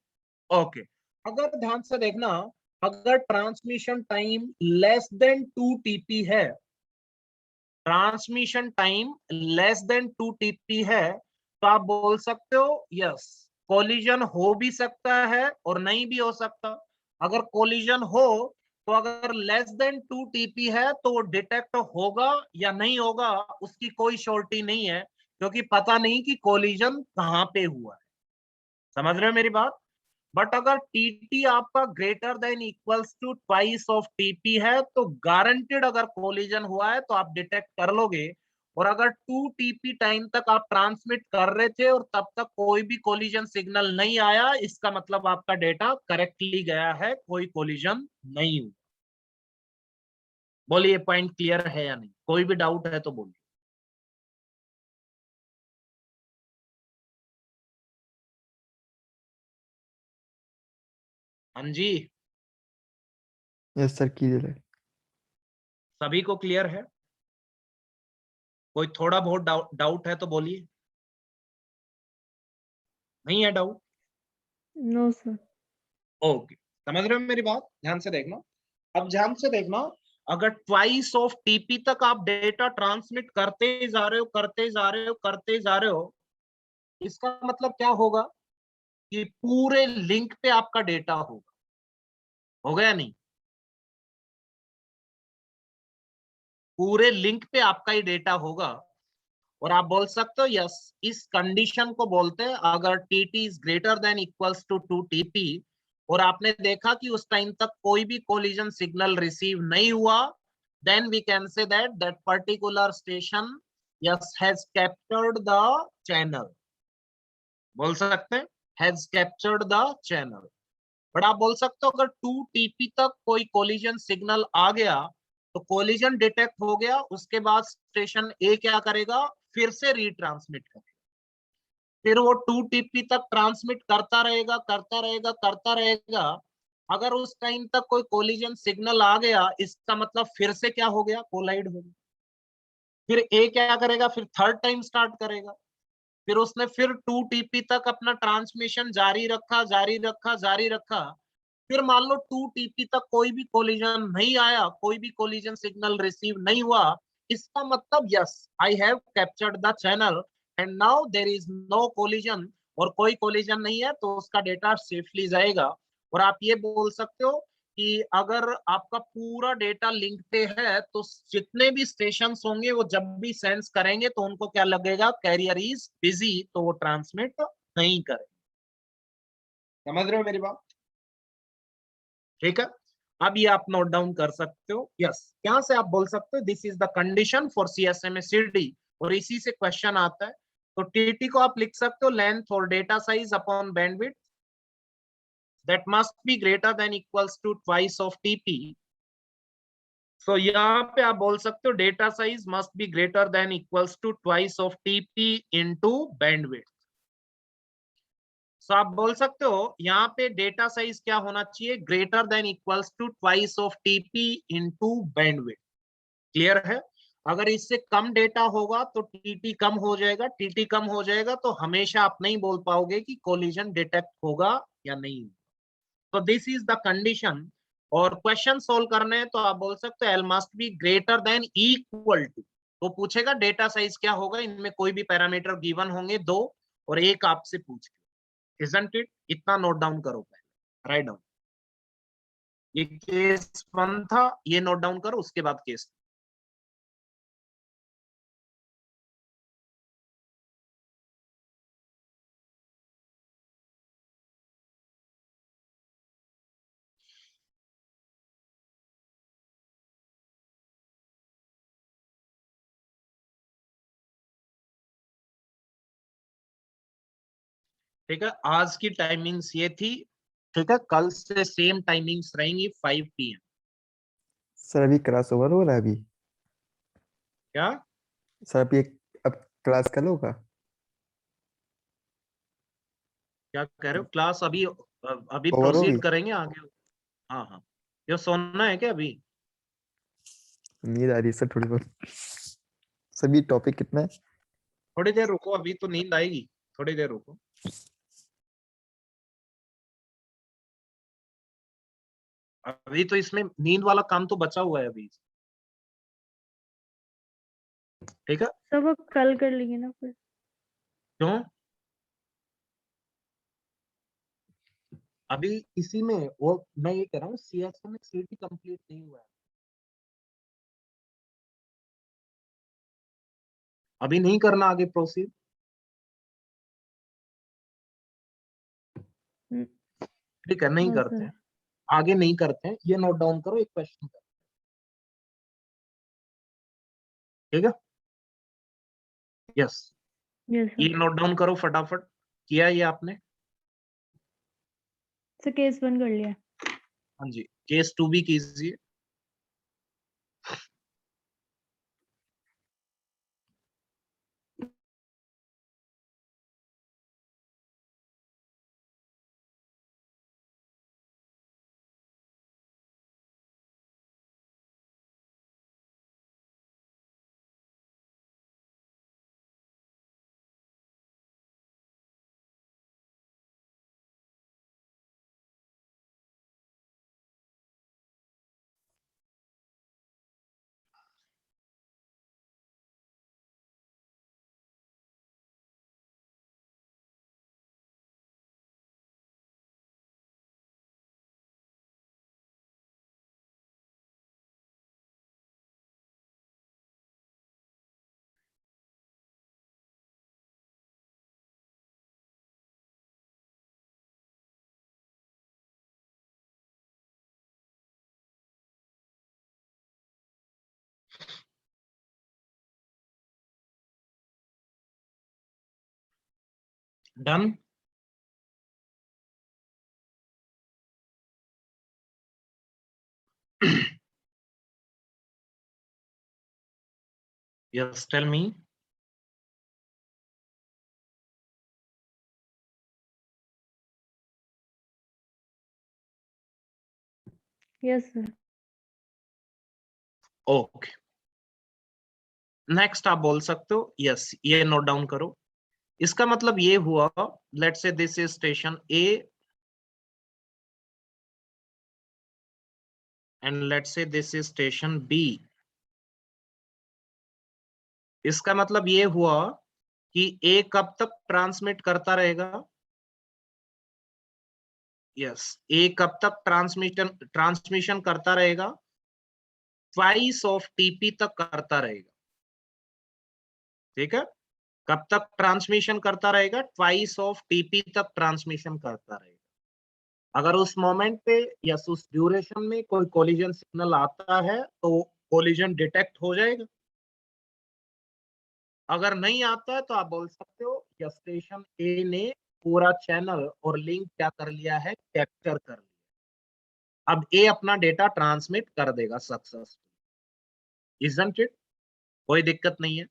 ओके, अगर ध्यान से देखना, अगर transmission time less than 2 TP है, transmission time less than 2 TP है, तो आप बोल सकते हो यस कोलिजन हो भी सकता है और नहीं भी हो सकता। अगर कोलिजन हो तो अगर लेस देन 2 टीपी है तो वो डिटेक्ट होगा या नहीं होगा उसकी कोई श्योरिटी नहीं है, क्योंकि पता नहीं कि कोलिजन कहाँ पे हुआ है। समझ रहे हो मेरी बात? बट अगर टीटी आपका greater than equals to twice of TP है तो गारंटेड अगर कोलिजन हुआ है तो आप डिटेक्ट कर लोगे। और अगर 2 टीपी टाइम तक आप ट्रांसमिट कर रहे थे और तब तक कोई भी कोलिजन सिग्नल नहीं आया, इसका मतलब आपका डेटा करेक्टली गया है, कोई कोलिजन नहीं हुआ। बोलिए पॉइंट क्लियर है या नहीं? कोई भी डाउट है तो बोलिए। हाँ जी, यस सर कीजिए। सभी को क्लियर है? कोई थोड़ा बहुत डाउट है तो बोलिए। नहीं है डाउट? No sir. ओके, समझ रहे हो मेरी बात? ध्यान से देखना। अब ध्यान से देखना, अगर ट्वाइस ऑफ टीपी तक आप डेटा ट्रांसमिट करते जा रहे हो, करते जा रहे हो, करते जा रहे हो, इसका मतलब क्या होगा कि पूरे लिंक पे आपका डेटा होगा। हो गया नहीं? पूरे लिंक पे आपका ही डेटा होगा। और आप बोल सकते हो यस, इस कंडीशन को बोलते हैं अगर TT is greater than equals to 2 TP और आपने देखा कि उस टाइम तक कोई भी कोलिजन सिग्नल रिसीव नहीं हुआ, then we can say that that particular station yes has captured the channel। बोल सकते हैं has captured the channel। But आप बोल सकते हो अगर 2 टीपी तक कोई कोलिजन सिग्नल आ गया तो कोलिजन डिटेक्ट हो गया, उसके बाद स्टेशन ए क्या करेगा, फिर से रीट्रांसमिट करेगा। फिर वो 2 टीपी तक ट्रांसमिट करता रहेगा, करता रहेगा, करता रहेगा। अगर उस टाइम तक कोई कोलिजन सिग्नल आ गया, इसका मतलब फिर से क्या हो गया, कोलाइड हो गया। फिर ए क्या करेगा, फिर थर्ड टाइम स्टार्ट करेगा। फिर उसने फिर 2 टीपी तक अपना ट्रांसमिशन जारी रखा, जारी रखा, जारी रखा। फिर मान लो 2 टीपी तक कोई भी कोलिजन नहीं आया, कोई भी कोलिजन सिग्नल रिसीव नहीं हुआ, इसका मतलब yes I have captured the channel and now there is no collision. और कोई कोलिजन नहीं है तो उसका डेटा सेफली जाएगा। और आप ये बोल सकते हो कि अगर आपका पूरा डेटा लिंक पे है तो जितने भी स्टेशन होंगे वो जब भी सेंस करेंगे तो उनको क्या लगेगा, कैरियर इज बिजी, तो वो ट्रांसमिट नहीं करेंगे। समझ रहे हो मेरी बात? ठीक है, अब ये आप नोट डाउन कर सकते हो। यस, यहां से आप बोल सकते हो this is the condition for CSMA-CD और इसी से क्वेश्चन आता है। तो टीटी को आप लिख सकते हो लेंथ और data size upon bandwidth that must be greater than equals to twice of TP। So यहाँ पे आप बोल सकते हो data size must be greater than equals to twice of TP into bandwidth. So आप बोल सकते हो यहाँ पे डेटा साइज क्या होना चाहिए, greater than equals to twice of TP into bandwidth. Clear है? अगर इससे कम डेटा होगा तो टीटी कम हो जाएगा, टीटी कम हो जाएगा तो हमेशा आप नहीं बोल पाओगे कि कोलिजन डिटेक्ट होगा या नहीं। तो दिस इज द कंडीशन। और क्वेश्चन सोल्व करने हैं तो आप बोल सकते हो L must be greater than equal to. तो पूछेगा डेटा साइज क्या होगा, इनमें कोई भी पैरामीटर गिवन होंगे 2 और एक आपसे पूछ, इजंट इट? इतना नोट डाउन करो पहले, राइट डाउन। ये केस 1 था, ये नोट डाउन करो, उसके बाद केस। ठीक है, आज की टाइमिंग्स ये थी। ठीक है, कल से सेम टाइमिंग्स रहेंगी 5 PM। सर अभी क्लास ओवर हो रहा है अभी? क्या सर अभी अब क्लास कल होगा? क्या कह रहे हो? क्लास अभी अभी ओवर होगी? प्रोसीड करेंगे आगे। हाँ हाँ, ये सोना है क्या अभी? नींद आ रही है सर थोड़ी बहुत। सभी टॉपिक कितना है? थोड़ी देर रुको, अभी तो नींद आएगी, थोड़ी देर रुको। अभी तो इसमें नींद वाला काम तो बचा हुआ है अभी। ठीक है, सब वो कल कर लेंगे ना फिर। क्यों? अभी इसी में वो मैं ये कह रहा हूँ CSM में सीटी कंप्लीट नहीं हुआ है। अभी नहीं करना आगे प्रोसीड? ठीक है, नहीं हाँ करते सर। हैं, आगे नहीं करते हैं। ये नोट डाउन करो, एक क्वेश्चन कर, ठीक है? यस, यस ये सर। नोट डाउन करो फटाफट। किया ये आपने? सर केस 1 कर लिया। हाँ जी, केस 2 भी कीजिए। Done? Yes, tell me. Yes sir. Okay, next आप बोल सकते हो यस, ये नोट डाउन करो। इसका मतलब ये हुआ, let's say this is station A and let's say this is station B. इसका मतलब ये हुआ कि ए कब तक ट्रांसमिट करता रहेगा? यस, ए कब तक ट्रांसमिशन करता रहेगा? ट्वाइस ऑफ टीपी तक करता रहेगा। ठीक है, कब तक ट्रांसमिशन करता रहेगा? ट्वाइस ऑफ टीपी तक ट्रांसमिशन करता रहेगा। अगर उस मोमेंट पे या उस ड्यूरेशन में कोई कोलिजन सिग्नल आता है तो कोलिजन डिटेक्ट हो जाएगा। अगर नहीं आता है तो आप बोल सकते हो या स्टेशन ए ने पूरा चैनल और लिंक क्या कर लिया है, कैप्चर कर लिया। अब ए अपना डेटा ट्रांसमिट कर देगा सक्सेसफुल, इजंट इट? कोई दिक्कत नहीं है।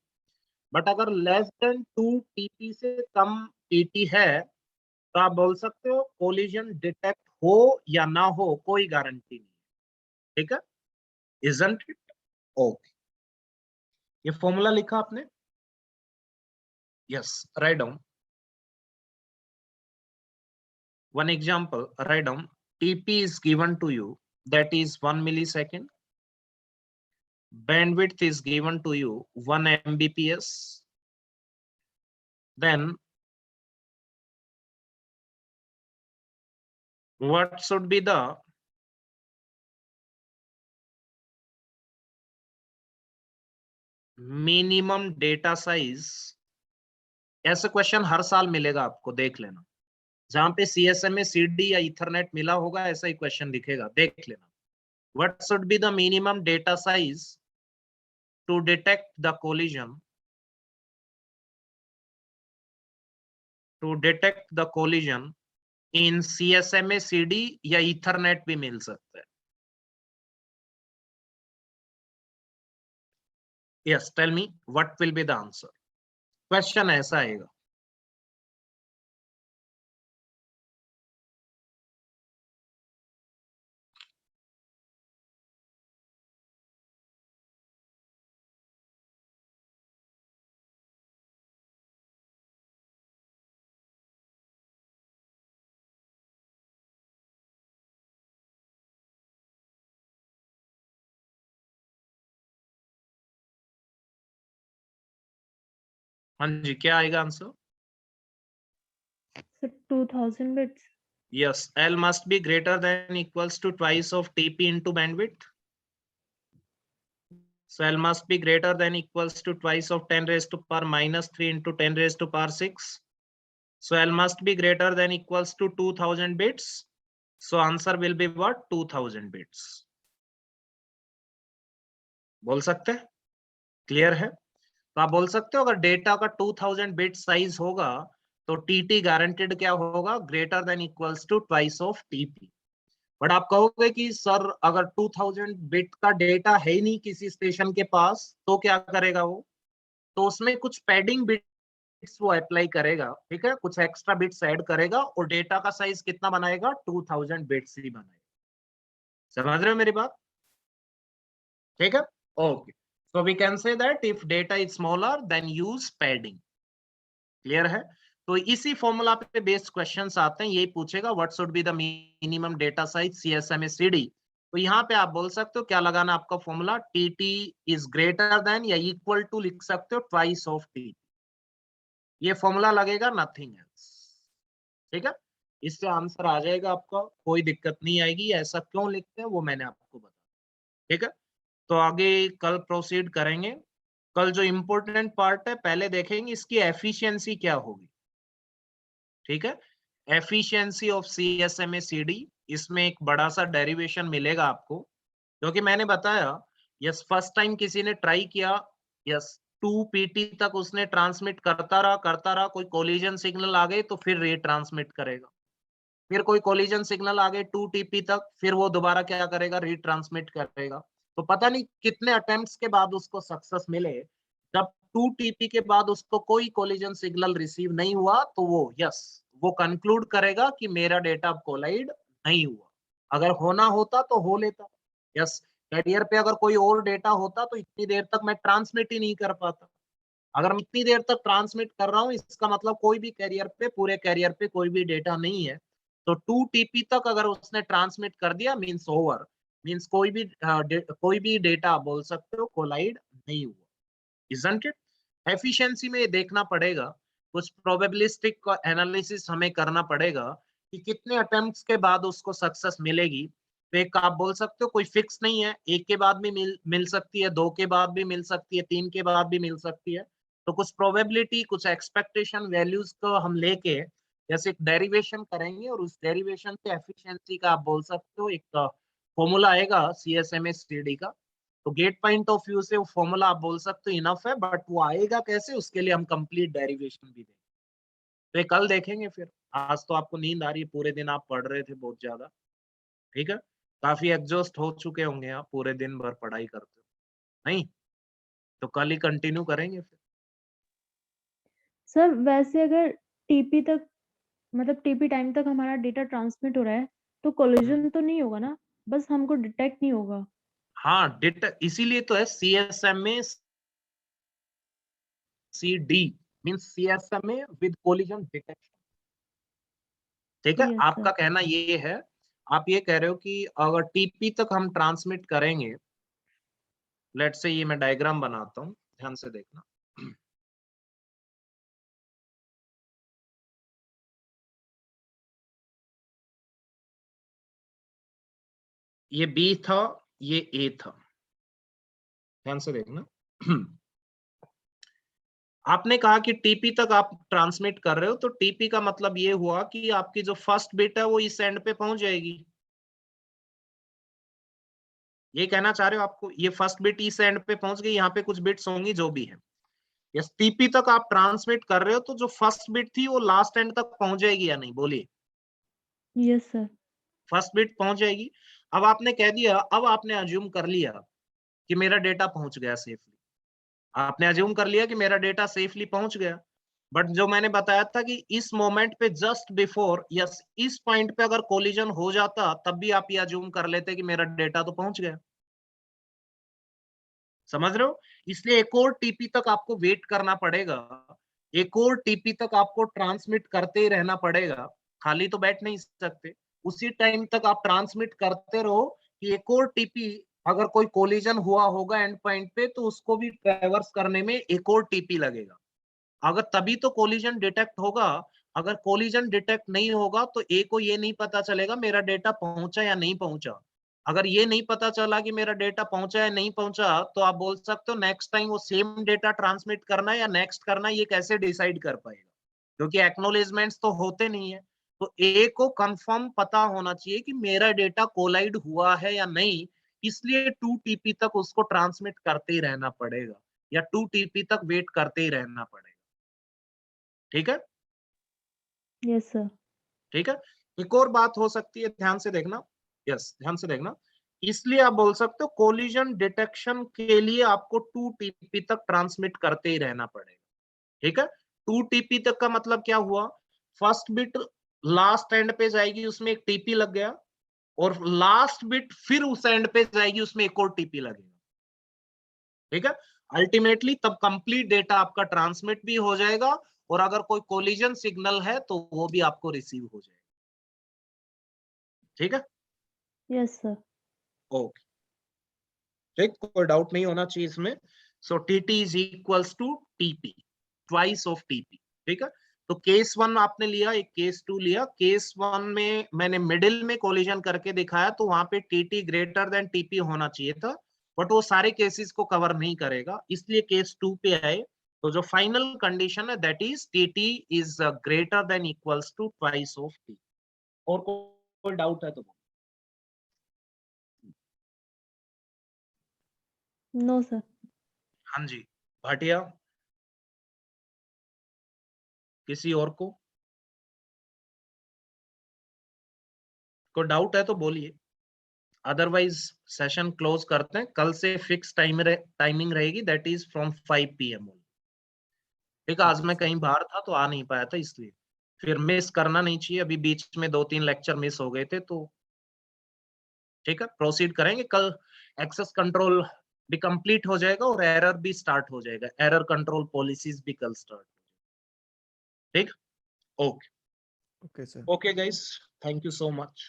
बट अगर लेस देन 2 टीपी से कम टीटी है तो आप बोल सकते हो कोलिजन डिटेक्ट हो या ना हो, कोई गारंटी नहीं। ठीक है, इजंट इट? ओके, ये फॉर्मूला लिखा आपने? Yes, write down one example. Write down TP is given to you, that is 1 millisecond. Bandwidth is given to you 1 Mbps. Then what should be the minimum data size? ऐसा question हर साल मिलेगा आपको, देख लेना। जहां पे CSMA CD या Ethernet मिला होगा ऐसा ही क्वेश्चन दिखेगा, देख लेना। What should be the minimum data size to detect the collision? To detect the collision in CSMA CD या ईथरनेट भी मिल सकता है। Yes, tell me what will be the answer? Question ऐसा आएगा। हाँ जी, क्या आएगा answer? Sir 2000 bits. Yes, L must be greater than equals to twice of TP into bandwidth. So L must be greater than equals to twice of 10 raised to power minus 3 into 10 raised to power 6. So L must be greater than equals to 2000 bits. So answer will be what? 2000 bits. बोल सकते हैं? Clear है? तो आप बोल सकते हो अगर डेटा का 2000 बिट साइज होगा तो टीटी गारंटेड क्या होगा? Greater than equals to twice of TP. But आप कहोगे कि सर अगर 2000 बिट का डेटा है ही नहीं किसी स्टेशन के पास तो क्या करेगा वो? तो उसमें कुछ पैडिंग बिट्स वो अप्लाई करेगा, ठीक है, कुछ एक्स्ट्रा बिट्स ऐड करेगा और डेटा का साइज कितना बनाएगा? 2000 बिट्स ही बनाएगा। समझ रहे हो मेरी बात? ठीक है, okay. So we can say that if data is smaller then use padding. Clear है? तो इसी फॉर्मूला पे बेस्ड क्वेश्चंस आते हैं, यही पूछेगा what should be the minimum data size CSMA CD. तो यहाँ पे आप बोल सकते हो क्या लगाना आपका formula? TT is greater then या इक्वल टू लिख सकते हो ट्वाइस ऑफ टी। ये फॉर्मूला लगेगा, नथिंग एल्स। ठीक है, इससे आंसर आ जाएगा आपका, कोई दिक्कत नहीं आएगी। ऐसा क्यों लिखते हैं वो मैंने आपको बताया। ठीक है, तो आगे कल प्रोसीड करेंगे। कल जो इंपॉर्टेंट पार्ट है पहले देखेंगे इसकी एफिशिएंसी क्या होगी। ठीक है, एफिशिएंसी ऑफ सीएसएमए सीडी, इसमें एक बड़ा सा डेरिवेशन मिलेगा आपको, क्योंकि मैंने बताया यस फर्स्ट टाइम किसी ने ट्राई किया, यस 2 पीटी तक उसने ट्रांसमिट करता रहा, कोई कोलिजन सिग्नल आ गए तो फिर रीट्रांसमिट करेगा, फिर कोई कोलिजन सिग्नल आ गए 2 टीपी तक, फिर वो दोबारा क्या करेगा? रीट्रांसमिट करेगा। तो पता नहीं कितने अटेम्प्ट्स के बाद उसको सक्सेस मिले। जब 2 टीपी के बाद उसको कोई कोलिजन सिग्नल रिसीव नहीं हुआ तो वो कंक्लूड करेगा कि मेरा डेटा कोलाइड नहीं हुआ। अगर होना होता तो हो लेता। कैरियर पे अगर कोई और डेटा होता तो इतनी देर तक मैं ट्रांसमिट ही नहीं कर पाता। अगर मैं इतनी देर तक ट्रांसमिट कर रहा हूँ इसका मतलब कोई भी कैरियर पे, पूरे कैरियर पे कोई भी डेटा नहीं है। तो 2 टीपी तक अगर उसने ट्रांसमिट कर दिया मींस ओवर, मींस कोई भी डेटा बोल सकते हो कोलाइड नहीं हुआ। Isn't it? एफिशिएंसी में ये देखना पड़ेगा, कुछ प्रोबेबिलिस्टिक एनालिसिस हमें करना पड़ेगा कि कितने अटेम्प्ट्स के बाद उसको सक्सेस मिलेगी। तो एक आप बोल सकते हो कोई फिक्स नहीं है, एक के बाद भी मिल सकती है, 2 के बाद भी मिल सकती है, 3 के बाद भी मिल सकती है। तो कुछ प्रोबेबिलिटी, कुछ एक्सपेक्टेशन वैल्यूज को हम लेके जैसे एक डेरिवेशन करेंगे और उस डेरिवेशन से एफिशिएंसी का आप बोल सकते हो एक फॉर्मूला आएगा सीएसएमए सीडी का। तो गेट पॉइंट ऑफ व्यू से वो फॉर्मूला आप बोल सकते हो इनफ है, बट वो आएगा कैसे उसके लिए हम कंप्लीट डेरिवेशन भी देंगे। तो ये कल देखेंगे। फिर आज तो आपको नींद आ रही है, पूरे दिन आप पढ़ रहे थे बहुत ज्यादा। ठीक है, काफी एग्जॉस्ट हो चुके होंगे आप, पूरे दिन भर पढ़ाई करते हो नहीं, तो कल ही कंटिन्यू करेंगे फिर। सर वैसे अगर टीपी तक मतलब टीपी टाइम तक हमारा डेटा ट्रांसमिट हो रहा है तो कोलिजन तो नहीं होगा ना, बस हमको डिटेक्ट नहीं होगा। हाँ, डेटा इसीलिए तो है CSMA CD means CSMA with collision detection. ठीक है, यस आपका सर। कहना ये है, आप ये कह रहे हो कि अगर टीपी तक हम ट्रांसमिट करेंगे, लेट्स से ये मैं डायग्राम बनाता हूँ, ध्यान से देखना। ये बी था, ये ए था, ध्यान से देखना। आपने कहा कि टीपी तक आप ट्रांसमिट कर रहे हो, तो टीपी का मतलब ये हुआ कि आपकी जो फर्स्ट बिट है वो इस एंड पे पहुंच जाएगी। ये कहना चाह रहे हो आपको, ये फर्स्ट बिट इस एंड पे पहुंच गई, यहाँ पे कुछ बिट्स होंगी जो भी है। यस, टीपी तक आप ट्रांसमिट कर रहे हो तो जो फर्स्ट बिट थी वो लास्ट एंड तक पहुंच जाएगी या नहीं? बोलिए। Yes sir. फर्स्ट बिट पहुंच जाएगी। अब आपने कह दिया, अब आपने अज्यूम कर लिया कि मेरा डेटा पहुंच गया सेफली, आपने अज्यूम कर लिया कि मेरा डेटा सेफली पहुंच गया। बट जो मैंने बताया था कि इस मोमेंट पे जस्ट बिफोर, यस इस पॉइंट पे अगर कोलिजन हो जाता तब भी आप ये अज्यूम कर लेते कि मेरा डेटा तो पहुंच गया। समझ रहे हो? इसलिए एक और टीपी तक आपको वेट करना पड़ेगा, एक और टीपी तक आपको ट्रांसमिट करते ही रहना पड़ेगा, खाली तो बैठ नहीं सकते। उसी टाइम तक आप ट्रांसमिट करते रहो कि एक और टीपी अगर कोई कोलिजन हुआ होगा एंड पॉइंट पे तो उसको भी ट्रैवर्स करने में एक और टीपी लगेगा। अगर तभी तो कोलिजन डिटेक्ट होगा, अगर कोलिजन डिटेक्ट नहीं होगा तो ए को ये नहीं पता चलेगा मेरा डेटा पहुंचा या नहीं पहुंचा। अगर ये नहीं पता चला कि मेरा डेटा पहुंचा है नहीं पहुंचा, तो आप बोल सकते हो नेक्स्ट टाइम वो सेम डेटा ट्रांसमिट करना है या नेक्स्ट करना है, ये कैसे डिसाइड कर पाएगा, क्योंकि एक्नॉलेजमेंट्स तो होते नहीं है। तो ए को कंफर्म पता होना चाहिए कि मेरा डेटा कोलाइड हुआ है या नहीं, इसलिए 2 TP तक उसको ट्रांसमिट करते ही रहना पड़ेगा या 2 TP तक वेट करते ही रहना पड़ेगा। ठीक है, यस सर। ठीक है। एक और बात हो सकती है, ध्यान से देखना, यस ध्यान से देखना, इसलिए आप बोल सकते हो कोलिजन डिटेक्शन के लिए आपको 2 TP तक ट्रांसमिट करते ही रहना पड़ेगा। ठीक है, 2 TP तक का मतलब क्या हुआ, फर्स्ट बिट लास्ट एंड पे जाएगी, उसमें एक टीपी लग गया, और लास्ट बिट फिर उस एंड पे जाएगी, उसमें एक और टीपी लगेगा। ठीक है, अल्टीमेटली तब कंप्लीट डेटा आपका ट्रांसमिट भी हो जाएगा, और अगर कोई कोलिजन सिग्नल है तो वो भी आपको रिसीव हो जाएगा। ठीक है, यस सर। ओके, ठीक, कोई डाउट नहीं होना चाहिए इसमें। So TT is equals to TP, twice of TP. ठीक है, तो केस 1 आपने लिया, एक केस 2 लिया। केस 1 में मैंने मिडिल में कोलिजन करके दिखाया, तो वहां पे टीटी ग्रेटर देन टीपी होना चाहिए था, बट वो सारे केसेस को कवर नहीं करेगा, इसलिए केस 2 पे आए। तो जो फाइनल कंडीशन है that is TT is greater than equals to twice of T. और कोई डाउट है तो बोलो। No sir. हाँ जी, भाटिया, किसी और को डाउट है तो बोलिए, अदरवाइज सेशन क्लोज करते हैं। कल से फिक्स टाइमिंग रहेगी, दैट इज फ्रॉम 5 PM। ठीक है, आज मैं कहीं बाहर था तो आ नहीं पाया था, इसलिए फिर मिस करना नहीं चाहिए, अभी बीच में 2-3 लेक्चर मिस हो गए थे तो। ठीक है, प्रोसीड करेंगे कल, एक्सेस कंट्रोल भी कंप्लीट हो जाएगा और एरर भी स्टार्ट हो जाएगा, एरर कंट्रोल पॉलिसीज भी कल स्टार्ट। ठीक, okay okay sir. Okay guys, thank you so much.